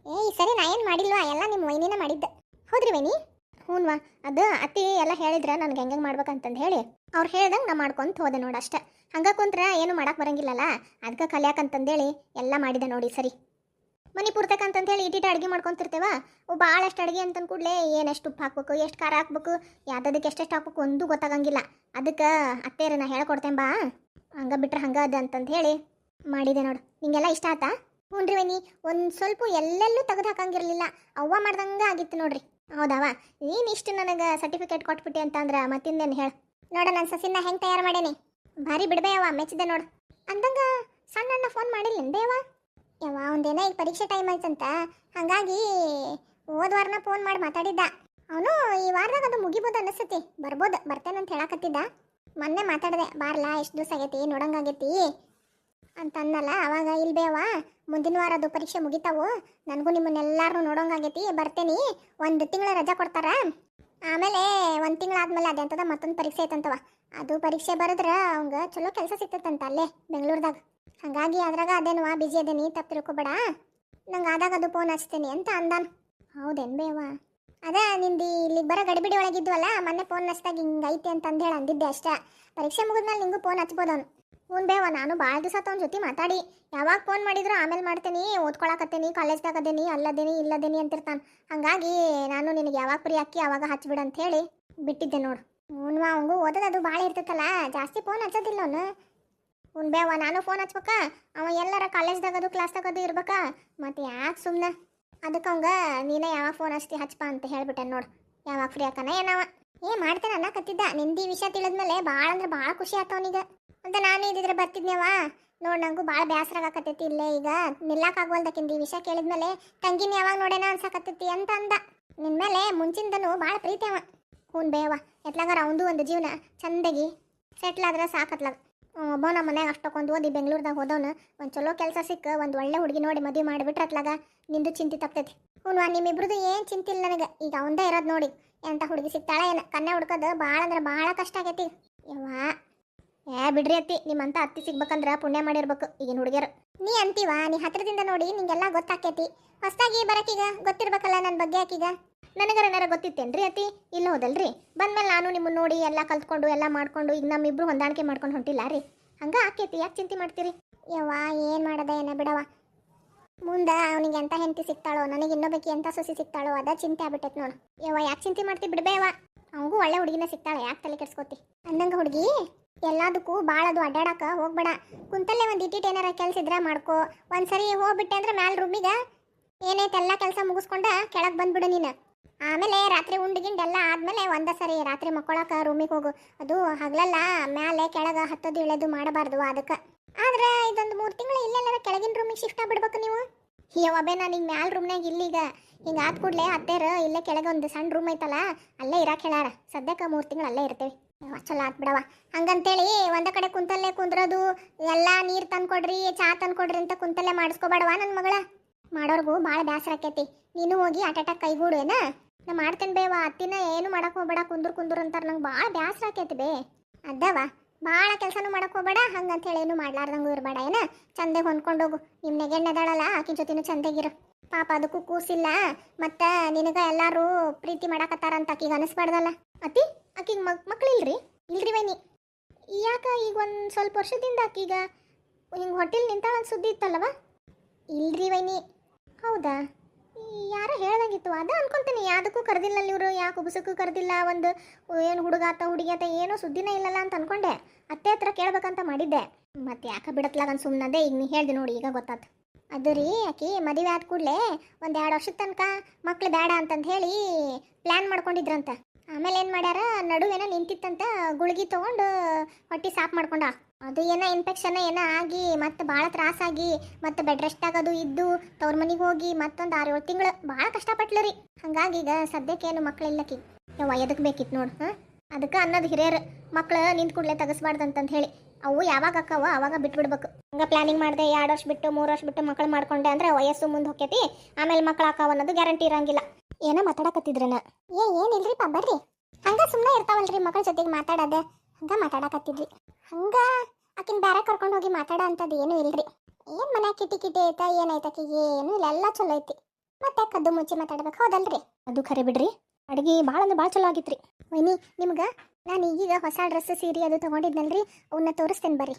ಈ ಸರಿ ನಾ ಏನು ಮಾಡಿಲ್ವಾ, ಎಲ್ಲ ನಿಮ್ಮ ವೈನಿನ ಮಾಡಿದ್ದೆ. ಹೌದ್ರಿ ವೈನಿ? ಹ್ಞೂನ್ವಾ, ಅದು ಅತ್ತಿ ಎಲ್ಲ ಹೇಳಿದ್ರೆ ನನಗೆ ಹೆಂಗೆ ಮಾಡ್ಬೇಕಂತಂದು ಹೇಳಿ ಅವ್ರು ಹೇಳ್ದಂಗೆ ನಾ ಮಾಡ್ಕೊಂತ ಹೋದೆ ನೋಡಿ ಅಷ್ಟೆ. ಹಂಗೆ ಕುಂತ್ರೆ ಏನು ಮಾಡಕ್ಕೆ ಬರಂಗಿಲ್ಲಲ್ಲ, ಅದಕ್ಕೆ ಕಲಿಯಾಕಂತಂದೇಳಿ ಎಲ್ಲ ಮಾಡಿದೆ ನೋಡಿ. ಸರಿ, ಮನೆ ಪೂರ್ತಕ್ಕಂತಂದೇಳಿ ಇಟ್ಟಿಟ್ಟು ಅಡುಗೆ ಮಾಡ್ಕೊತಿರ್ತೇವ. ಭಾಳಷ್ಟು ಅಡುಗೆ ಅಂತಂದು ಕೂಡಲೇ ಏನಷ್ಟು ಉಪ್ಪು ಹಾಕ್ಬೇಕು, ಎಷ್ಟು ಖಾರ ಹಾಕ್ಬೇಕು, ಯಾವ್ದಕ್ಕೆ ಎಷ್ಟೆಷ್ಟು ಹಾಕ್ಬೇಕು ಒಂದು ಗೊತ್ತಾಗಂಗಿಲ್ಲ. ಅದಕ್ಕೆ ಅತ್ತೇರಿ ನಾ ಹೇಳ್ಕೊಡ್ತೇನೆ ಬಾ, ಹಂಗೆ ಬಿಟ್ರೆ ಹಂಗೆ ಅದು ಅಂತಂದು ಹೇಳಿ ಮಾಡಿದೆ ನೋಡು. ನಿಂಗೆಲ್ಲ ಇಷ್ಟ ಆತಾ? ಹ್ಞೂ ವೈನಿ, ಒಂದು ಸ್ವಲ್ಪ ಎಲ್ಲೆಲ್ಲೂ ತೆಗೆದು ಹಾಕಂಗಿರಲಿಲ್ಲ, ಅವ್ವ ಮಾಡ್ದಂಗೆ ಆಗಿತ್ತು ನೋಡ್ರಿ. ಹೌದಾವ, ನೀನು ಇಷ್ಟು ನನಗೆ ಸರ್ಟಿಫಿಕೇಟ್ ಕೊಟ್ಬಿಟ್ಟು ಅಂತಂದ್ರೆ ಮತ್ತಿಂದೇನು ಹೇಳು. ನೋಡ, ನನ್ನ ಸಸಿನ ಹೆಂಗೆ ತಯಾರು ಮಾಡೇನಿ, ಭಾರಿ ಬಿಡ್ಬೇಯವ್ವ, ಮೆಚ್ಚಿದೆ ನೋಡು. ಅಂದಂಗೆ ಸಣ್ಣ ಅಣ್ಣ ಫೋನ್ ಮಾಡಿಲ್ಲ ಬೇವ? ಯಾವ ಒಂದೇನೋ ಈಗ ಪರೀಕ್ಷೆ ಟೈಮ್ ಆಯ್ತಂತ, ಹಾಗಾಗಿ ಹೋದ ವಾರನ ಫೋನ್ ಮಾಡಿ ಮಾತಾಡಿದ್ದ. ಅವನು ಈ ವಾರದಾಗ ಅದು ಮುಗಿಬೋದು ಅನಿಸ್ತತಿ, ಬರ್ಬೋದು, ಬರ್ತೇನಂತ ಹೇಳಕತ್ತಿದ್ದ. ಮೊನ್ನೆ ಮಾತಾಡಿದೆ, ಬಾರ್ಲಾ ಎಷ್ಟು ದಿವಸ ಆಗೈತಿ ನೋಡಂಗಾಗೈತಿ ಅಂತ ಅನ್ನಲ್ಲ. ಅವಾಗ ಇಲ್ಬೇವ, ಮುಂದಿನ ವಾರ ಅದು ಪರೀಕ್ಷೆ ಮುಗಿತಾವು, ನನಗೂ ನಿಮ್ಮನ್ನೆಲ್ಲರೂ ನೋಡೋಂಗಾಗೈತಿ, ಬರ್ತೇನೆ. 1 ತಿಂಗಳ ರಜಾ ಕೊಡ್ತಾರ, ಆಮೇಲೆ 1 ತಿಂಗಳಾದ್ಮೇಲೆ ಅದೆಂತದ ಮತ್ತೊಂದು ಪರೀಕ್ಷೆ ಐತಂತವ. ಅದು ಪರೀಕ್ಷೆ ಬರೆದ್ರೆ ಅವಂಗೆ ಚಲೋ ಕೆಲಸ ಸಿಗ್ತೈತಂತ ಅಲ್ಲೇ ಬೆಂಗಳೂರದಾಗ. ಹಾಗಾಗಿ ಅದ್ರಾಗ ಅದೇನುವ ಬಿಜಿ ಅದೇನಿ, ತಪ್ಪು ತಿಳ್ಕೊಬೇಡ, ನಂಗೆ ಆದಾಗ ಅದು ಫೋನ್ ಹಚ್ತೇನೆ ಅಂತ ಅಂದಾನ. ಹೌದೇನು ಬೇವ? ಅದ ನಿಂದು ಇಲ್ಲಿಗೆ ಬರೋ ಗಡಿಬಿಡಿ ಒಳಗಿದ್ವಲ್ಲ, ಮೊನ್ನೆ ಫೋನ್ ಹಚ್ಚಿದಾಗ ಹಿಂಗೆ ಐತೆ ಅಂತಂದು ಹೇಳಿ ಅಂದಿದ್ದೆ ಅಷ್ಟೇ. ಪರೀಕ್ಷೆ ಮುಗಿದ್ಮೇಲೆ ನಿಂಗೂ ಫೋನ್ ಹಚ್ಬೋದು ಅವನು. ಹ್ಞೂ ಬೇವ, ನಾನು ಭಾಳ ದಿವಸ ಅವನ ಜೊತೆ ಮಾತಾಡಿ, ಯಾವಾಗ ಫೋನ್ ಮಾಡಿದ್ರು ಆಮೇಲೆ ಮಾಡ್ತೇನೆ, ಓದ್ಕೊಳಕತ್ತೇನಿ, ಕಾಲೇಜ್ದಾಗ ಅದೇನಿ, ಅಲ್ಲದೇನಿ ಇಲ್ಲದೇನಿ ಅಂತಿರ್ತಾನೆ. ಹಾಗಾಗಿ ನಾನು ನಿನಗೆ ಯಾವಾಗ ಫ್ರೀ ಹಾಕಿ ಯಾವಾಗ ಹಚ್ಬಿಡು ಅಂತ ಹೇಳಿ ಬಿಟ್ಟಿದ್ದೆ ನೋಡು. ಹ್ಞೂ, ಅವಂಗೂ ಓದೋದು ಭಾಳ ಇರ್ತೈತಲ್ಲ, ಜಾಸ್ತಿ ಫೋನ್ ಹಚ್ಚೋದಿಲ್ಲ ಅವನು. ಹ್ಞೂ ಬೇವ, ನಾನು ಫೋನ್ ಹಚ್ಬೇಕಾ, ಅವ ಎಲ್ಲರ ಕಾಲೇಜ್ದಾಗದು ಕ್ಲಾಸ್ದಾಗದು ಇರ್ಬೇಕಾ, ಮತ್ತು ಯಾಕೆ ಸುಮ್ಮನೆ ಅದಕ್ಕೆ ಅವಂಗ ನೀನೇ ಯಾವಾಗ ಫೋನ್ ಹಚ್ತಿ ಹಚ್ಚಪ್ಪ ಅಂತ ಹೇಳ್ಬಿಟ್ಟೆ ನೋಡು. ಯಾವಾಗ ಫ್ರೀ ಆಕನ ಏನವ ಮಾಡ್ತೇನೆ ಅನ್ನಕತ್ತಿದ್ದ. ನಿಂದಿ ವಿಷಯ ತಿಳಿದ್ಮೇಲೆ ಭಾಳ ಅಂದ್ರೆ ಭಾಳ ಖುಷಿ ಆತವನಿಗ ಅಂತ. ನಾನು ಇದ್ದಿದ್ರೆ ಬರ್ತಿದ್ನೇವ. ನೋಡ್ ನಂಗೂ ಭಾಳ ಬೇಸರ ಆಗಕತ್ತೈತಿ ಇಲ್ಲೇ ಈಗ ನಿಲ್ಲಾಕಾಗ್ವಲ್ದಕ್ಕಿಂದ ಈ ವಿಷಯ ಕೇಳಿದ್ಮೇಲೆ ತಂಗಿನ ಯಾವಾಗ ನೋಡೇನ ಅನ್ಸಕತ್ತೈತಿ ಅಂತ ಅಂದ. ನಿನ್ಮೇಲೆ ಮುಂಚಿಂದನು ಭಾಳ ಪ್ರೀತಿ ಅವ. ಹ್ಞೂ ಬೇವ ಎತ್ಲಾಗಾರ ಅವಂದು ಒಂದು ಜೀವನ ಚಂದಾಗಿ ಸೆಟ್ಲ್ ಆದ್ರೆ ಸಾಕತ್ಲಾಗ. ಒಬ್ಬ ನಮ್ಮ ಮನ್ಯಾಗ ಅಷ್ಟೊಂದು ಓದಿ ಬೆಂಗಳೂರ್ದಾಗ ಹೋದವನು ಒಂದು ಚಲೋ ಕೆಲಸ ಸಿಕ್ಕ ಒಂದು ಒಳ್ಳೆ ಹುಡುಗಿ ನೋಡಿ ಮದುವೆ ಮಾಡಿಬಿಟ್ರೆ ಅತ್ಲಾಗ ನಿಂದು ಚಿಂತೆ ತಪ್ತೈತಿ. ಹ್ಞೂ ನಿಮ್ಮಿಬ್ರದ್ದು ಏನು ಚಿಂತಿಲ್ಲ ನನಗೆ. ಈಗ ಅವಂದೇ ಇರೋದು ನೋಡಿ ಎಂಥ ಹುಡುಗಿ ಸಿಗ್ತಾಳೆ ಏನು. ಕನ್ಯಾ ಹುಡ್ಕೋದು ಭಾಳ ಅಂದ್ರೆ ಭಾಳ ಕಷ್ಟ ಆಗೈತಿ ಯವ್ವ. ಬಿಡ್ರಿ ಅತ್ತಿ, ನಿಮ್ಮಂತ ಅತ್ತಿ ಸಿಗ್ಬೇಕಂದ್ರೆ ಪುಣ್ಯ ಮಾಡಿರ್ಬೇಕು ಈಗಿನ ಹುಡುಗಿಯರು. ನೀ ಅಂತೀವ, ನೀ ಹತ್ರದಿಂದ ನೋಡಿ ನಿಂಗೆಲ್ಲ ಗೊತ್ತಾಕೈತಿ. ಹೊಸ್ದಾಗಿ ಬರಕೀಗ ಗೊತ್ತಿರ್ಬೇಕಲ್ಲ ನನ್ನ ಬಗ್ಗೆ ಆಕೀಗ. ನನಗರ ಏನಾರ ಗೊತ್ತಿತ್ತೇನ್ರಿ ಅತ್ತಿ? ಇಲ್ಲ ಹೋದಲ್ರಿ. ಬಂದ್ಮೇಲೆ ನಾನು ನಿಮ್ಮನ್ನ ನೋಡಿ ಎಲ್ಲ ಕಲ್ತ್ಕೊಂಡು ಎಲ್ಲ ಮಾಡ್ಕೊಂಡು ಈಗ ನಮ್ಮಿಬ್ರು ಹೊಂದಾಣಿಕೆ ಮಾಡ್ಕೊಂಡು ಹೊಂಟಿಲ್ಲ ರೀ. ಹಂಗ ಆಕೈತಿ, ಯಾಕೆ ಚಿಂತೆ ಮಾಡ್ತೀರಿ? ಯವ್ವ ಏನು ಮಾಡೋದ ಏನ ಬಿಡವ. ಮುಂದೆ ಅವನಿಗೆ ಎಂಥ ಹೆಂಡತಿ ಸಿಗ್ತಾಳೋ, ನನಗೆ ಇನ್ನೊಬ್ಬಕ್ಕೆ ಎಂಥ ಸೊಸಿ ಸಿಗ್ತಾಳೋ ಅದ ಚಿಂತೆ ಆಗ್ಬಿಟ್ಟೈತೆ ನೋಡು. ಯವ್ವ ಯಾಕೆ ಚಿಂತೆ ಮಾಡ್ತಿ ಬಿಡ್ಬೇವ. ಅವಂಗೂ ಒಳ್ಳೆ ಹುಡುಗಿನ ಸಿಗ್ತಾಳೆ, ಯಾಕೆ ತಲೆ ಕೆಡ್ಸ್ಕೊತಿ? ಅಂದಂಗ ಹುಡುಗಿ ಎಲ್ಲದಕ್ಕೂ ಭಾಳ ಅದು ಅಡ್ಡಾಡಕ ಹೋಗ್ಬೇಡ. ಕುಂತಲ್ಲೇ ಒಂದು ಇಟ್ಟಿಟ್ಟು ಏನಾರ ಕೆಲಸ ಇದ್ರೆ ಮಾಡ್ಕೋ. ಒಂದ್ಸರಿ ಹೋಗ್ಬಿಟ್ಟೆ ಅಂದ್ರೆ ಮ್ಯಾಲ ರೂಮಿಗೆ ಏನೈತೆ ಎಲ್ಲ ಕೆಲಸ ಮುಗಿಸ್ಕೊಂಡ ಕೆಳಗೆ ಬಂದ್ಬಿಡು ನೀನು. ಆಮೇಲೆ ರಾತ್ರಿ ಉಂಡಿಗಿಂಡೆಲ್ಲ ಆದಮೇಲೆ ಒಂದೇ ಸರಿ ರಾತ್ರಿ ಮಕ್ಕೊಳಕ್ಕೆ ರೂಮಿಗೆ ಹೋಗು. ಅದು ಹಗಲೆಲ್ಲ ಮ್ಯಾಲೆ ಕೆಳಗೆ ಹತ್ತೋದು ಇಳೆದು ಮಾಡಬಾರ್ದು ಅದಕ್ಕೆ. ಆದ್ರೆ ಇದೊಂದು 3 ತಿಂಗಳು ಇಲ್ಲೆಲ್ಲ ಕೆಳಗಿನ ರೂಮಿಗೆ ಶಿಫ್ಟ್ ಆಗ್ಬಿಡ್ಬೇಕು ನೀವು. ಯವ್ವಬೇ ನಾನು ಈಗ ಮ್ಯಾಲ ರೂಮ್ನಾಗ ಇಲ್ಲೀಗ. ಹಿಂಗೆ ಆದ ಕೂಡಲೇ ಅತ್ತೇರು ಇಲ್ಲೇ ಕೆಳಗೆ ಒಂದು ಸಣ್ಣ ರೂಮ್ ಐತಲ್ಲ ಅಲ್ಲೇ ಇರಕ್ಕೆ ಹೇಳಾರ. ಸದ್ಯಕ್ಕೆ 3 ತಿಂಗಳು ಅಲ್ಲೇ ಇರ್ತೇವೆ. ಚಲೋ ಆತ್ ಬಿಡವ. ಹಂಗಂತೇಳಿ ಒಂದ ಕಡೆ ಕುಂತಲ್ಲೇ ಕುಂದ್ರೋದು ಎಲ್ಲ ನೀರು ತಂದ್ಕೊಡ್ರಿ ಚಾ ತಂದ್ಕೊಡ್ರಿ ಅಂತ ಕುಂತಲ್ಲೇ ಮಾಡಿಸ್ಕೋಬೇಡವಾ ನನ್ನ ಮಗಳ. ಮಾಡೋರ್ಗು ಭಾಳ ಬೇಸರ ಆಕೈತಿ. ನೀನು ಹೋಗಿ ಆಟಾಟ ಕೈಗೂಡು ಏನ. ನಾ ಮಾಡ್ತೇನೆ ಬೇವ. ಅತ್ತಿನ ಏನು ಮಾಡಕ್ಕೆ ಹೋಗ್ಬೇಡ, ಕುಂದ್ರು ಅಂತಾರೆ. ನಂಗೆ ಭಾಳ ಬೇಸರ ಆಕೈತಿ ಬೇ. ಅದ್ದವ ಭಾಳ ಕೆಲಸನೂ ಮಾಡಕ್ಕೆ ಹೋಗ್ಬೇಡ, ಹಂಗಂತೇಳಿ ಏನು ಮಾಡ್ಲಾರ್ದಂಗೂ ಇರಬೇಡ ಏನ. ಚಂದಾಗಿ ಹೊಂದ್ಕೊಂಡೋಗು. ನಿಮ್ಮ ನೆಗೆಣ್ಣೆದಾಳಲ್ಲ ಆಕಿನ ಜೊತೆನೂ ಚಂದಾಗಿರು. ಪಾಪ ಅದಕ್ಕೂ ಕೂಸಿಲ್ಲ. ಮತ್ತು ನಿನಗೆ ಎಲ್ಲರೂ ಪ್ರೀತಿ ಮಾಡಕತ್ತಾರಂತ ಆಕಿಗೆ ಅನಿಸ್ಬಾರ್ದಲ್ಲ. ಅತ್ತಿ ಆಕಿಗೆ ಮಕ್ಳಿಲ್ರಿ? ಇಲ್ರಿ ವೈನಿ. ಯಾಕೆ ಈಗ ಒಂದು ಸ್ವಲ್ಪ ವರ್ಷದಿಂದ ಆಕೀಗ ಹಿಂಗೆ ಹೊಟ್ಟೆಲಿ ನಿಂತಾಳ ಒಂದು ಸುದ್ದಿ ಇತ್ತಲ್ಲವ? ಇಲ್ರಿ ವೈನಿ. ಹೌದಾ? ಯಾರೋ ಹೇಳ್ದಂಗಿತ್ತು. ಅದ ಅನ್ಕೊಂತೀನಿ. ಯಾವುದಕ್ಕೂ ಕರೆದಿಲ್ಲ ಇವರು, ಯಾಕೆ ಉಬಸಕ್ಕೂ ಕರೆದಿಲ್ಲ. ಒಂದು ಏನು ಹುಡುಗಾತ ಹುಡುಗಿಯಾತ ಏನೋ ಸುದ್ದಿನೇ ಇಲ್ಲಲ್ಲ ಅಂತ ಅನ್ಕೊಂಡೆ. ಅತ್ತೆ ಹತ್ರ ಕೇಳ್ಬೇಕಂತ ಮಾಡಿದ್ದೆ. ಮತ್ತೆ ಯಾಕೆ ಬಿಡತ್ಲಾಗ ಸುಮ್ಮನದೇ. ಈಗ ನೀ ಹೇಳ್ದೆ ನೋಡಿ, ಈಗ ಗೊತ್ತಾತು. ಅದು ರೀ ಆಕಿ ಮದುವೆ ಆದ ಕೂಡಲೇ ಒಂದು 2 ವರ್ಷದ ತನಕ ಮಕ್ಳು ಬೇಡ ಅಂತಂದು ಹೇಳಿ ಪ್ಲ್ಯಾನ್ ಮಾಡ್ಕೊಂಡಿದ್ರಂತ. ಆಮೇಲೆ ಏನು ಮಾಡ್ಯಾರ, ನಡುವೇನೋ ನಿಂತಿತ್ತಂತ ಗುಳಿಗೆ ತೊಗೊಂಡು ಹೊಟ್ಟೆ ಸಾಫ್ ಮಾಡ್ಕೊಂಡ. ಅದು ಏನೋ ಇನ್ಫೆಕ್ಷನ್ ಏನೋ ಆಗಿ ಮತ್ತೆ ಭಾಳ ತ್ರಾಸಾಗಿ ಮತ್ತೆ ಬೆಡ್ ರೆಸ್ಟ್ ಆಗೋದು ಇದ್ದು ತವ್ರ ಮನೆಗೆ ಹೋಗಿ ಮತ್ತೊಂದು 6-7 ತಿಂಗಳು ಭಾಳ ಕಷ್ಟಪಟ್ಲು ರೀ. ಹಂಗಾಗಿ ಈಗ ಸದ್ಯಕ್ಕೇನು ಮಕ್ಳಿಲ್ಲಕಿ. ಯವ್ವ ಎದಕ್ಕೆ ಬೇಕಿತ್ತು ನೋಡು. ಅದಕ್ಕೆ ಅನ್ನೋದು ಹಿರಿಯರು ಮಕ್ಳು ನಿಂತು ಕೂಡಲೇ ತೆಗೆಸ್ಬಾರ್ದಂತಂದು ಹೇಳಿ. ಅವು ಯಾವಾಗ ಅಕ್ಕವ ಅವಾಗ ಬಿಟ್ಬಿಡ್ಬೇಕು. ಹಂಗೆ ಪ್ಲಾನಿಂಗ್ ಮಾಡಿದೆ 2 ವರ್ಷ ಬಿಟ್ಟು 3 ವರ್ಷ ಬಿಟ್ಟು ಮಕ್ಳು ಮಾಡ್ಕೊಂಡೆ ಅಂದ್ರೆ ವಯಸ್ಸು ಮುಂದೆ ಹೋಗ್ತೈತಿ. ಆಮೇಲೆ ಮಕ್ಳು ಅಕ್ಕವ ಅನ್ನೋದು ಗ್ಯಾರಂಟಿ ಇರಂಗಿಲ್ಲ. ಏನೋ ಮಾತಾಡಕತ್ತಿದ್ರನ? ಏನಿಲ್ರಿಪ್ಪ ಬರ್ರಿ. ಹಂಗೆ ಸುಮ್ಮನೆ ಇರ್ತಾವಲ್ರಿ ಮಕ್ಕಳ ಜೊತೆಗೆ ಮಾತಾಡೋದು. ಹಂಗೆ ಮಾತಾಡಕತ್ತಿದ್ವಿ. ಹಂಗೆ ಆಕಿನ ಬೇರೆ ಕರ್ಕೊಂಡು ಹೋಗಿ ಮಾತಾಡೋ ಅಂಥದ್ದು ಏನೂ ಇಲ್ರಿ. ಏನು ಮನ್ಯಾಗ ಕಿಟಿ ಐತಾ ಏನಾಯ್ತು ಆಕಿಗೆ? ಏನೂ ಇಲ್ಲ, ಎಲ್ಲ ಚಲೋ ಐತಿ. ಮತ್ತೆ ಕದ್ದು ಮುಚ್ಚಿ ಮಾತಾಡ್ಬೇಕು, ಹೌದಲ್ರಿ? ಅದು ಖರೆ ಬಿಡ್ರಿ. ಅಡುಗೆ ಭಾಳ ಅಂದ್ರೆ ಭಾಳ ಚಲೋ ಆಗಿತ್ರಿ. ವೈನಿ ನಿಮ್ಗೆ ನಾನು ಈಗೀಗ ಹೊಸ ಡ್ರೆಸ್ ಸೀರೆ ಅದು ತೊಗೊಂಡಿದ್ನಲ್ರಿ, ಅವನ್ನ ತೋರಿಸ್ತೇನೆ ಬರ್ರಿ.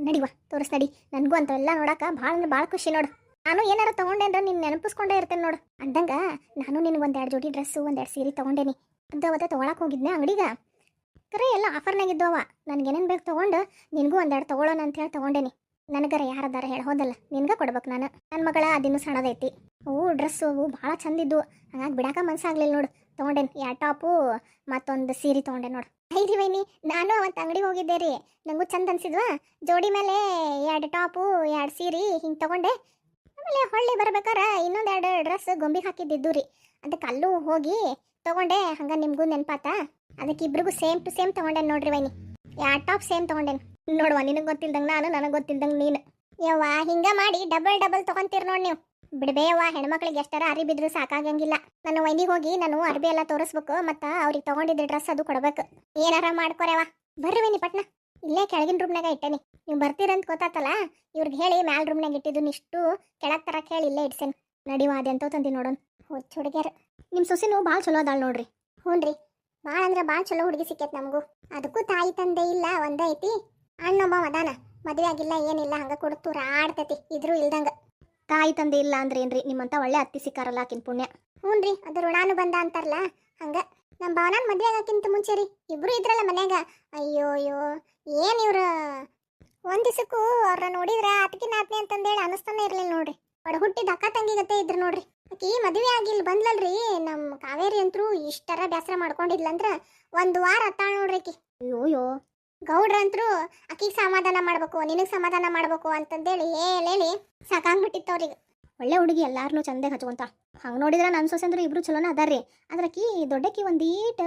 ನಡಿವಾ ತೋರಿಸ್ನಡಿ. ನನಗೂ ಅಂಥವೆಲ್ಲ ನೋಡಕ್ಕೆ ಭಾಳ ಅಂದ್ರೆ ಭಾಳ ಖುಷಿ ನೋಡು. ನಾನು ಏನಾರು ತೊಗೊಂಡೆ ಅಂದ್ರೆ ನಿನ್ನ ನೆನಪಿಸ್ಕೊಂಡೇ ಇರ್ತೇನೆ ನೋಡು. ಅಂದಂಗೆ ನಾನು ನಿನಗೆ 1-2 ಜೋಡಿ ಡ್ರೆಸ್ಸು 1-2 ಸೀರೆ ತೊಗೊಂಡೇನಿ ಅಂತ ಅವತ್ತೆ ತೊಗೊಳಕ್ಕೆ ಹೋಗಿದ್ನೆ ಅಂಗಡಿಗೆ. ಕರೆ ಎಲ್ಲ ಆಫರ್ನಾಗಿದ್ದವ. ನನಗೇನೇನು ಬೇಕು ತೊಗೊಂಡು ನಿನಗೂ 1-2 ತೊಗೊಳೋಣ ಅಂತ ಹೇಳಿ ತೊಗೊಂಡೇನಿ. ನನಗರ ಯಾರದಾರ ಹೇಳಿ ಹೋದಲ್ಲ, ನಿನ್ಗೆ ಕೊಡ್ಬೇಕು ನಾನು. ನನ್ನ ಮಗಳ ಅದಿನ್ನೂ ಸಣ್ಣದೈತಿ. ಅವು ಡ್ರೆಸ್ಸು ಅವು ಭಾಳ ಚಂದಿದ್ದು. ಹಾಗಾಗಿ ಬಿಡಾಕ ಮನಸ್ಸಾಗ್ಲಿಲ್ಲ ನೋಡು. ತೊಗೊಂಡೇನಿ 2 ಟಾಪು ಮತ್ತೊಂದು ಸೀರೆ ತೊಗೊಂಡೆ ನೋಡು. ಐದು ವೈನಿ ನಾನು ಅವತ್ತು ಅಂಗಡಿಗೆ ಹೋಗಿದ್ದೆ ರೀ. ನನಗೂ ಚಂದ ಅನ್ಸಿದ್ವಾ. ಜೋಡಿ ಮೇಲೆ 2 ಟಾಪು 2 ಸೀರೆ ಹಿಂಗೆ ತೊಗೊಂಡೆ. ಆಮೇಲೆ ಹೊಳ್ಳಿ ಬರ್ಬೇಕಾರೆ ಇನ್ನೊಂದು 2 ಡ್ರೆಸ್ ಗೊಂಬಿಗೆ ಹಾಕಿದ್ದಿದ್ದು ರೀ. ಅದಕ್ಕೆ ಅಲ್ಲೂ ಹೋಗಿ ತೊಗೊಂಡೆ. ಹಂಗೆ ನಿಮಗೂ ನೆನಪಾತ. ಅದಕ್ಕೆ ಇಬ್ರಿಗೂ ಸೇಮ್ ಟು ಸೇಮ್ ತೊಗೊಂಡೇನು ನೋಡ್ರಿ ವೈನಿ. 2 ಟಾಪ್ ಸೇಮ್ ತೊಗೊಂಡೇನು ನೋಡುವ. ನಿನಗೆ ಗೊತ್ತಿಲ್ದಂಗೆ ನಾನು, ನನಗೆ ಗೊತ್ತಿಲ್ದಂಗೆ ನೀನು. ಯವ್ವ ಹಿಂಗೆ ಮಾಡಿ ಡಬಲ್ ತೊಗೊಂತೀರಿ ನೋಡಿ ನೀವು. ಬಿಡ್ಬೇವ, ಹೆಣ್ಮಕ್ಳಿಗೆ ಎಷ್ಟಾರ ಅರಿ ಬಿದ್ರು ಸಾಕಾಗಂಗಿಲ್ಲ. ನಾನು ವೈನಿಗೆ ಹೋಗಿ ನಾನು ಅರ್ಬಿ ಎಲ್ಲ ತೋರಿಸ್ಬೇಕು. ಮತ್ತು ಅವ್ರಿಗೆ ತೊಗೊಂಡಿದ್ದ ಡ್ರೆಸ್ ಅದು ಕೊಡ್ಬೇಕು. ಏನಾರ ಮಾಡ್ಕೊರೆವ. ಬರ್ರಿ ವೈನಿ ಪಟ್ನ. ಇಲ್ಲೇ ಕೆಳಗಿನ ರೂಮ್ನಾಗ ಇಟ್ಟೇನಿ. ನೀವು ಬರ್ತೀರಂತ ಗೊತ್ತಾತಲ್ಲ, ಇವ್ರಿಗೆ ಹೇಳಿ ಮ್ಯಾಲ ರೂಮ್ನಾಗ ಇಟ್ಟಿದ್ದು ಇಷ್ಟು ಕೆಳಗೆ ತರಕ್ಕೆ ಹೇಳಿ ಇಲ್ಲೇ ಇಡ್ಸೇನೆ. ನಡಿವ ಅದೆಂತೋ ತಂದಿ ನೋಡೋಣ. ಹುಚ್ಚ ಹುಡುಗ್ಯಾರ. ನಿಮ್ಮ ಸೊಸಿನೂ ಭಾಳ ಚಲೋ ಅದಾಳ ನೋಡ್ರಿ. ಹ್ಞೂ ರೀ, ಭಾಳ ಅಂದ್ರೆ ಭಾಳ ಚಲೋ ಹುಡುಗಿ ಸಿಕ್ಕೈತೆ ನಮಗೂ. ಅದಕ್ಕೂ ತಾಯಿ ತಂದೆ ಇಲ್ಲ, ಒಂದೇ ಐತಿ. ಅಣ್ಣೊಬ್ಬ ಅದಾನ, ಮದುವೆ ಆಗಿಲ್ಲ ಏನಿಲ್ಲ. ಹಂಗೆ ಕೊಡ್ತು ಆಡ್ತೈತಿ ಇದ್ರು ಇಲ್ದಂಗೆ. ತಾಯಿ ತಂದೆ ಇಲ್ಲ ಅಂದ್ರೆ ಏನ್ರಿ, ನಿಮ್ಮಂತ ಒಳ್ಳೆ ಅತ್ತಿ ಸಿಕ್ಕಾರಲ್ಲ ಆಕಿನ ಪುಣ್ಯ. ಹ್ಞೂ ರೀ, ಅದು ಋಣಾನು ಬಂದ ಅಂತಾರಲ್ಲ ಹಂಗೆ. ನಮ್ಮ ಭಾವನಾನ್ ಮದುವೆ ಆಗೋಕ್ಕಿಂತ ಮುಂಚೆ ರೀ ಇಬ್ರು ಇದ್ರಲ್ಲ ಮನ್ಯಾಗ. ಅಯ್ಯೋ ಏನು ಇವ್ರು ಒಂದು ದಿವಸಕ್ಕೂ ಅವ್ರನ್ನ ನೋಡಿದ್ರೆ ಅತ್ಕಿನ ಆತ್ನಿ ಅಂತಂದೇಳಿ ಅನಿಸ್ತಾನೆ ಇರಲಿಲ್ಲ ನೋಡ್ರಿ. ಒಡ ಹುಟ್ಟಿದ ಅಕ್ಕ ತಂಗಿ ಗತೆ ಇದ್ರು ನೋಡ್ರಿ. ಆಕಿ ಮದುವೆ ಆಗಿಲ್ ಬಂದ್ಲಲ್ರಿ ನಮ್ಮ ಕಾವೇರಿ ಅಂತರೂ ಇಷ್ಟರ ಬೇಸರ ಮಾಡ್ಕೊಂಡಿದ್ಲಂದ್ರ ಒಂದು ವಾರ ಅತ್ತಾಳ ನೋಡ್ರಿ ಆಕಿ. ಅಯ್ಯೋಯ್ಯೋ ಗೌಡ್ರಂತ್ರು ಆಕಿಗೆ ಸಮಾಧಾನ ಮಾಡ್ಬೇಕು ನಿನಗೆ ಸಮಾಧಾನ ಮಾಡ್ಬೇಕು ಅಂತಂದೇಳಿ ಹೇಳಿ ಸಾಕಾಗ್ಬಿಟ್ಟಿತ್ತು ಅವ್ರಿಗೆ. ಒಳ್ಳೆ ಹುಡುಗಿ ಎಲ್ಲಾರನ್ನೂ ಚಂದಾಗಿ ಹಚ್ಕೊಂತ. ಹಂಗೆ ನೋಡಿದ್ರೆ ನನ್ನ ಸೊಸೆ ಅಂದ್ರೆ ಇಬ್ರು ಚಲೋನ ಅದಾರ್ರಿ. ಆದ್ರೆ ಆಕಿ ದೊಡ್ಡಕಿ ಒಂದೀಟ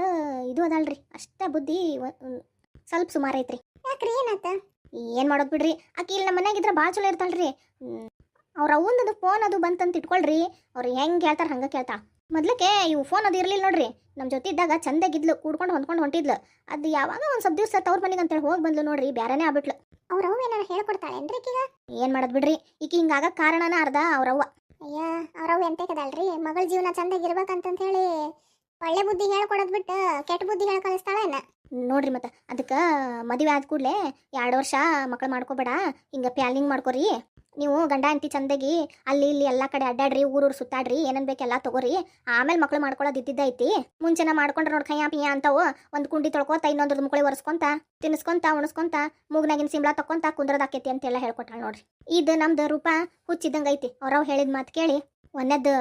ಇದು ಅದಲ್ರಿ, ಅಷ್ಟ ಬುದ್ಧಿ ಸ್ವಲ್ಪ ಸುಮಾರು ಐತ್ರಿ. ಯಾಕ್ರಿ ಏನಾತ? ಏನು ಮಾಡೋದು ಬಿಡ್ರಿ. ಆಕಿ ಇಲ್ಲಿ ನಮ್ಮ ಮನ್ಯಾಗಿದ್ರೆ ಭಾಳ ಚಲೋ ಇರ್ತಾಳ್ರಿ. ಅವ್ರ ಅವನದು ಫೋನ್ ಅದು ಬಂತಂತ ಇಟ್ಕೊಳ್ರಿ, ಅವ್ರು ಹೆಂಗೆ ಹೇಳ್ತಾರೆ ಹಂಗೆ ಕೇಳ್ತಾ. ಮೊದ್ಲಕ್ಕೆ ಇವು ಫೋನ್ ಅದು ಇರಲಿಲ್ಲ ನೋಡ್ರಿ, ನಮ್ಮ ಜೊತೆ ಇದ್ದಾಗ ಚಂದಾಗಿದ್ಲು, ಕೂಡ್ಕೊಂಡು ಹೊಂದ್ಕೊಂಡು ಹೊಂಟಿದ್ಲು. ಅದು ಯಾವಾಗ ಒಂದು ಸ್ವಲ್ಪ ದಿವಸ ತವ್ರ ಮನೆಗೆ ಅಂತೇಳಿ ಹೋಗಿ ಬಂದ್ಲು ನೋಡ್ರಿ, ಬ್ಯಾರನೇ ಆಗ್ಬಿಟ್ಲು. ಅವ್ರವ್ವ ಏನಾರ ಹೇಳ್ಕೊಡ್ತಾಳೇನ್ರಿ ಈಕಿಗ? ಏನು ಮಾಡೋದು ಬಿಡ್ರಿ, ಈಕಿ ಹಿಂಗಾಗ ಕಾರಣನ ಅರ್ಧ ಅವ್ರವ್ವ. ಅಯ್ಯ ಅವ್ರವ್ವ ಎಂತಕದಲ್ರಿ, ಮಗಳ ಜೀವನ ಚಂದಾಗಿರ್ಬೇಕಂತಂತ ಹೇಳಿ ಒಳ್ಳೆ ಬುದ್ಧಿ ಹೇಳ್ಕೊಡೋದ್ ಬಿಟ್ಟು ಕೆಟ್ಟ ಬುದ್ಧಿ ಹೇಳಿ ಕಳಿಸ್ತಾಳೇನ? ನೋಡ್ರಿ ಮತ್ತೆ ಅದಕ್ಕೆ ಮದುವೆ ಆದ ಕೂಡಲೇ 2 ವರ್ಷ ಮಕ್ಳು ಮಾಡ್ಕೋಬೇಡ, ಹಿಂಗೆ ಪ್ಲಾನಿಂಗ್ ಮಾಡ್ಕೊರಿ. ನೀವು ಗಂಡ ಹೆಂಡತಿ ಚಂದಾಗಿ ಅಲ್ಲಿ ಇಲ್ಲಿ ಎಲ್ಲ ಕಡೆ ಅಡ್ಡಾಡ್ರಿ, ಊರೂರು ಸುತ್ತಾಡ್ರಿ, ಏನೇನು ಬೇಕೆಲ್ಲ ತಗೋರಿ. ಆಮೇಲೆ ಮಕ್ಳು ಮಾಡ್ಕೊಳ್ಳೋದು ಇದ್ದಿದ್ದೈತಿ. ಮುಂಚೆನ ಮಾಡ್ಕೊಂಡ್ರೆ ನೋಡಿ ಕೈಯಾ ಪಿಯಾ ಅಂತಾವು. ಒಂದು ಕುಂಡಿ ತೊಳ್ಕೊತ ಇನ್ನೊಂದ್ರದ್ದು ಮುಕ್ಕಳಿ ಒರೆಸ್ಕೊಂತ ತಿನ್ನಿಸ್ಕೊಂತ ಉಣಿಸ್ಕೊಂತ ಮೂಗ್ನಾಗಿನ ಸಿಂಬಳ ತಕ್ಕೊಂತ ಕುಂದ್ರದಾಕೈತಿ ಅಂತೆಲ್ಲ ಹೇಳ್ಕೊಟ್ಟಾಳ ನೋಡ್ರಿ. ಇದು ನಮ್ದು ರೂಪ ಹುಚ್ಚಿದಂಗೆ ಐತಿ. ಅವ್ರವ್ ಹೇಳಿದ ಮಾತು ಕೇಳಿ ಒಂದದ್ದು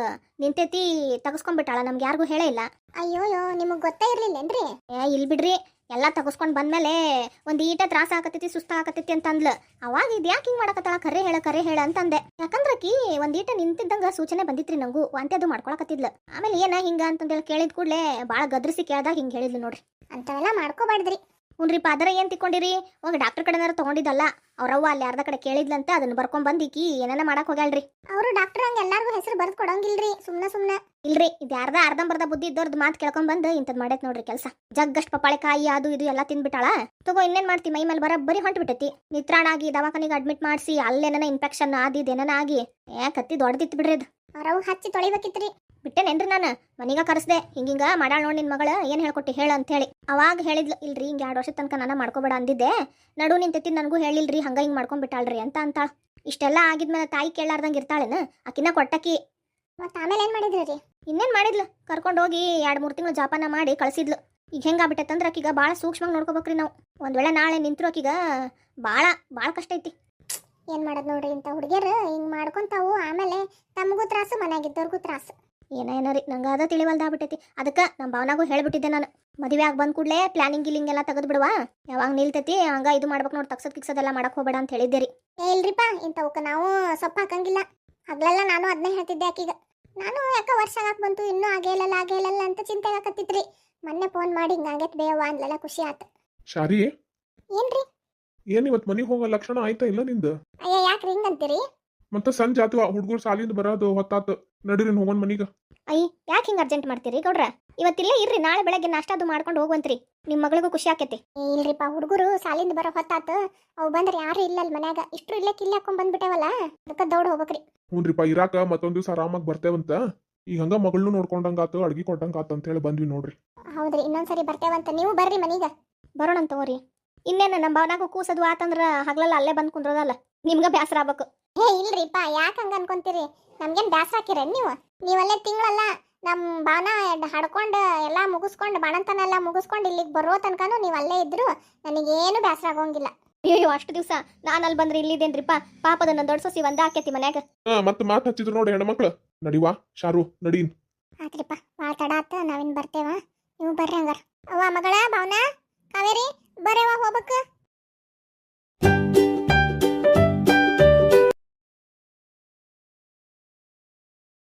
ನಿಂತೈತಿ ತಗಸ್ಕೊಂಡ್ಬಿಟ್ಟಾಳ, ನಮ್ಗೆ ಯಾರಿಗೂ ಹೇಳೇ ಇಲ್ಲ. ಅಯ್ಯೋಯ್ಯೋ ನಿಮಗೆ ಗೊತ್ತೇ ಇರ್ಲಿಲ್ಲೇನ್ರಿ? ಇಲ್ಲಿ ಬಿಡ್ರಿ, ಎಲ್ಲ ತಗಸ್ಕೊಂಡು ಬಂದ್ಮೇಲೆ ಒಂದು ಈಟ ತ್ರಾಸ ಆಕತೈತಿ ಸುಸ್ತ ಆಕತೈತಿ ಅಂತ ಅಂದ್ಲು. ಅವಾಗ ಇದು ಯಾಕೆ ಹಿಂಗೆ ಮಾಡಕತ್ತಾಳ, ಕರೆ ಹೇಳ ಅಂತಂದೆ. ಯಾಕಂದ್ರೆ ಆಕಿ ಒಂದು ಈಟ ನಿಂತಿದ್ದಂಗೆ ಸೂಚನೆ ಬಂದಿತ್ರಿ ನಂಗೂ, ವಾಂತಿ ಅದು ಮಾಡ್ಕೊಳಕತ್ತಿದ್ಲು. ಆಮೇಲೆ ಏನ ಹಿಂಗೆ ಅಂತಂದೇಳಿ ಕೇಳಿದ ಕೂಡಲೇ ಭಾಳ ಗದ್ರಿಸಿ ಕೇಳ್ದಾಗ ಹಿಂಗೆ ಹೇಳಿದ್ಲು ನೋಡ್ರಿ. ಅಂಥವೆಲ್ಲ ಮಾಡ್ಕೋಬಾರ್ದ್ರಿ. ಹುನ್ರಿಪ್ಪ, ಅದರ ಏನು ತಿಕ್ಕೊಂಡಿರಿ, ಹೋಗಿ ಡಾಕ್ಟರ್ ಕಡೆನಾರ ತೊಗೊಂಡಿದ್ದಲ್ಲ. ಅವ್ರವ್ವ ಅಲ್ಲಿ ಅರ್ಧ ಕಡೆ ಕೇಳಿದ್ಲಂತೆ, ಅದನ್ನ ಬರ್ಕೊಂಡ್ ಈಕಿ ಏನೇನ ಮಾಡಕ್ ಹೋಗ್ಯಾಳ್ರಿ. ಅವರು ಡಾಕ್ಟರ್ ಹಂಗೆ ಎಲ್ಲಾರ್ಗೂ ಹೆಸರು ಬರ್ದು ಕೊಡಂಗಿಲ್ರಿ, ಸುಮ್ಮನೆ ಇಲ್ರಿ, ಇದು ಅರ್ಧಂಬರ್ಧ ಬುದ್ಧಿ ಇದ್ದವ್ರದ್ದು ಮಾತು ಕೇಳ್ಕೊಂಡ್ ಇಂಥದ್ದು ಮಾಡೈತ್ ನೋಡ್ರಿ ಕೆಲಸ. ಜಗ್ಗಷ್ಟು ಪಪ್ಪಾಳೆ ಕಾಯಿ ಅದು ಇದು ಎಲ್ಲ ತಿಂದ್ಬಿಟ್ಟಾಳ. ತಗೋ ಇನ್ನೇನ್ ಮಾಡ್ತಿ, ಮೈ ಮೇಲೆ ಬರೀ ಹೊಂಟು ಬಿಟ್ಟೈತಿ. ನಿತ್ರಾಣ ಆಗಿ ದವಾಖಾನಿಗೆ ಅಡ್ಮಿಟ್ ಮಾಡಿಸಿ ಅಲ್ಲೇನ ಇನ್ಫೆಕ್ಷನ್ ಆದಿದ್ ಏನೇನ ಆಗಿ ಕತ್ತಿ ದೊಡ್ಡದಿತ್ತು ಬಿಡ್ರಿ. ಅದು ಅವ್ರವ್ ಹಚ್ಚಿ ತೊಳಿಬೇಕಿತ್ರಿ. ಬಿಟ್ಟೇನೇನ್ರಿ ನಾನು ಮನೀಗ ಕರೆಸ್ದೆ, ಹಿಂಗ ಮಾಡಾಳ ನೋಡಿ ನಿನ್ ಮಗಳ, ಏನು ಹೇಳ್ಕೊಟ್ಟಿ ಹೇಳು ಅಂತ ಹೇಳಿ. ಅವಾಗ ಹೇಳಿದ್ಲು, ಇಲ್ರಿ ಹಿಂಗೆ 2 ವರ್ಷದ ತನಕ ನಾನು ಮಾಡ್ಕೋಬೇಡ ಅಂದಿದ್ದೆ, ನಡು ನಿಂತೈತಿ ನನಗೂ ಹೇಳಿಲ್ರಿ, ಹಂಗ ಹಿಂಗೆ ಮಾಡ್ಕೊಂಡ್ಬಿಟ್ಟಾಳ್ರಿ ಅಂತಾಳ. ಇಷ್ಟೆಲ್ಲ ಆಗಿದ್ಮೇಲೆ ತಾಯಿ ಕೇಳಾರ್ದಂಗೆ ಇರ್ತಾಳೇನ ಆಕಿನ ಕೊಟ್ಟಕಿ. ಮತ್ತೆ ಆಮೇಲೆ ಏನು ಮಾಡಿದ್ರಿ? ಇನ್ನೇನು ಮಾಡಿದ್ಲು, ಕರ್ಕೊಂಡು ಹೋಗಿ 2-3 ತಿಂಗಳು ಜಾಪಾನ ಮಾಡಿ ಕಳಿಸಿದ್ಲು. ಈಗ ಹೆಂಗಾಗ್ಬಿಟ್ಟೈತಂದ್ರೆ ಆಕಿಗ ಭಾಳ ಸೂಕ್ಷ್ಮವಾಗಿ ನೋಡ್ಕೋಬೇಕ್ರಿ ನಾವು. ಒಂದು ವೇಳೆ ನಾಳೆ ನಿಂತರು ಆಕಿಗ ಭಾಳ ಕಷ್ಟ ಐತಿ. ಏನು ಮಾಡೋದು ನೋಡ್ರಿ, ಇಂಥ ಹುಡುಗಿಯರು ಹಿಂಗೆ ಮಾಡ್ಕೊಂತಾವು, ಆಮೇಲೆ ತಮಗೂ ತ್ರಾಸು ಮನೆಯಾಗಿದ್ದವ್ರಿಗೂ ತ್ರಾಸು. ಏನೋ ರೀ, ನಂಗೆ ಅದ ತಿಳಿವಲ್ದಾಗ್ಬಿಟ್ಟೈತಿ. ಅದಕ್ಕೆ ನಮ್ಮ ಭಾವನಾಗೂ ಹೇಳ್ಬಿಟ್ಟಿದ್ದೆ ನಾನು, ಮದುವೆ ಆಗಿ ಬಂದ ಕೂಡಲೇ ಪ್ಲಾನಿಂಗ್ ಗಿಲ್ಲಿಂಗ್ ಎಲ್ಲ ತೆಗೆದು ಬಿಡುವ, ಯಾವಾಗ ನಿಲ್ತೈತಿ ಹಂಗ ಇದು ಮಾಡ್ಬೇಕು ನೋಡಿ, ಕಿಕ್ಸೋದೆಲ್ಲ ಮಾಡಕ್ ಹೋಗ್ಬೇಡ ಅಂತ ಹೇಳಿದ್ದೆ ರೀ. ಇಲ್ರಿಪ್ಪ, ಇಂಥವಕ್ಕೆ ನಾವು ಸೊಪ್ಪು ಹಾಕಂಗಿಲ್ಲ. ಹಗ್ಲೆಲ್ಲ ನಾನು ಅದನ್ನೇ ಹೇಳ್ತಿದ್ದೆ ಆಕಿಗ. ನಾನು ಯಾಕೆ ವರ್ಷ ಹಾಕಿ ಬಂತು ಇನ್ನೂ ಆಗೇ ಇಲ್ಲ ಅಂತ ಚಿಂತೆ ಆಗತ್ತಿತ್ರಿ. ಮೊನ್ನೆ ಫೋನ್ ಮಾಡಿ ಹಿಂಗಾಗೈತೆ ಬೇವ ಅಂದ್ಲೆಲ್ಲ ಖುಷಿ ಆಯ್ತು. ಶಾರಿ, ಏನ್ರಿ? ಏನ್ ಇವತ್ತು ಮನೆಗೆ ಹೋಗೋ ಲಕ್ಷಣ ಆಯ್ತಾ ಇಲ್ಲ ನಿಂದ? ಅಯ್ಯ ಯಾಕ್ರಿ ಹಿಂಗಂತೀರಿ? ಮತ್ತೆ ಸಂಜೆ ಆತು, ಹುಡುಗರು ಸಾಲಿಂದ ಬರೋದು ಹೊತ್ತಾತು, ನಡೀರಿ ಹೋಗೋಣ ಮನೀಗ. ಯಾಕೆ ಹಿಂಗೆ ಅರ್ಜೆಂಟ್ ಮಾಡ್ತೀರಿ ಗೌಡ್ರ? ಇವತ್ತಿಲ್ಲೇ ಇರ್ರಿ, ನಾಳೆ ಬೆಳಗ್ಗೆ ನಾಷ್ಟ ಅದು ಮಾಡ್ಕೊಂಡು ಹೋಗುವಂತ್ರಿ, ನಿಮ್ಮ ಮಗಳಿಗೂ ಖುಷಿ ಆಕೈತಿ. ಇಲ್ರಿಪ್ಪ, ಹುಡುಗರು ಸಾಲಿಂದ ಬರೋ ಹೊತ್ತಾತು, ಅವು ಬಂದ್ರೆ ಯಾರು ಇಲ್ಲಲ್ ಮನ್ಯಾಗ, ಇಷ್ಟು ಇಲ್ಲೇ ಕಿಲ್ಲಿ ಹಾಕೊಂಡ್ ಬಂದ್ಬಿಟ್ಟೇವಲ್ಲ, ಅದಕ್ಕೆ ದೌಡ್ ಹೋಗ್ಬೇಕ್ರಿ. ಹ್ಞೂನ್ರಿಪ್ಪ, ಇರಾಕ ಮತ್ತೊಂದ್ ದಿವ್ಸ ಆರಾಮಾಗಿ ಬರ್ತೇವಂತ. ಈಗ ಹಂಗ ಮಗಳನ್ನೂ ನೋಡ್ಕೊಂಡಂಗಾತು, ಅಡ್ಗಿ ಕೊಟ್ಟಂಗಾತು ಅಂತ ಹೇಳಿ ಬಂದ್ವಿ ನೋಡ್ರಿ. ಹೌದ್ರಿ, ಇನ್ನೊಂದ್ಸರಿ ಬರ್ತೇವಂತ, ನೀವು ಬರ್ರಿ ಮನೀಗ. ಬರೋಣ ತಗೋರಿ. ಇನ್ನೇನು ನಮ್ಮ ಭಾವನಾಗೂ ಕೂಸದು ಆತಂದ್ರ ಹಗ್ಲಲ್ಲ ಅಲ್ಲೇ ಬಂದು ಕುಂದ್ರೋದಲ್ಲ, ನಿಮ್ಗೆ ಬೇಸರ ಆಗ್ಬೇಕು. ಇಲ್ರಿಪ್ಪ, ಯಾಕೆ ಹಂಗ ಅನ್ಕೊಂತೀರಿ? ನಮ್ಗೇನ್ ಬ್ಯಾಸರ ಹಾಕಿರೇನ್ ನೀವು? ನೀವಲ್ಲೇ ತಿಂಗಳಲ್ಲ ನಮ್ಮ ಬಾನ ಹಡ್ಕೊಂಡು ಎಲ್ಲ ಮುಗಿಸ್ಕೊಂಡು ಬಾಣಂತನ ಎಲ್ಲ ಮುಗಿಸ್ಕೊಂಡು ಇಲ್ಲಿಗೆ ಬರೋ ತನಕನೂ ನೀವು ಅಲ್ಲೇ ಇದ್ರು ನನಗೇನು ಬೇಸರ ಆಗೋಂಗಿಲ್ಲ. ಅಯ್ಯೋ, ಅಷ್ಟು ದಿವಸ ನಾನು ಅಲ್ಲಿ ಬಂದ್ರೆ ಇಲ್ಲಿದ್ದೇನ್ರಿಪ್ಪ, ಪಾಪದನ್ನ ದೊಡ್ಡ ಸೊಸಿ ಒಂದೇ ಆಕೈತಿ ಮನ್ಯಾಗ. ಮತ್ತೆ ಮಾತು ಹಚ್ಚಿದ್ರು ನೋಡಿ ಹೆಣ್ಮಕ್ಳು. ನಡಿವಾ ಶಾರು, ನಡೀನ್. ಆತ್ರಿಪ್ಪ, ಭಾಳ ತಡ ಆತ, ನಾವಿನ್ ಬರ್ತೇವ, ನೀವು ಬರ್ರಿ ಹಂಗಾರ. ಅವ್ವ ಮಗಳ ಭಾವನಾ ಕಾವೇರಿ ಬರೇವ ಹೋಗ್ಬೇಕು.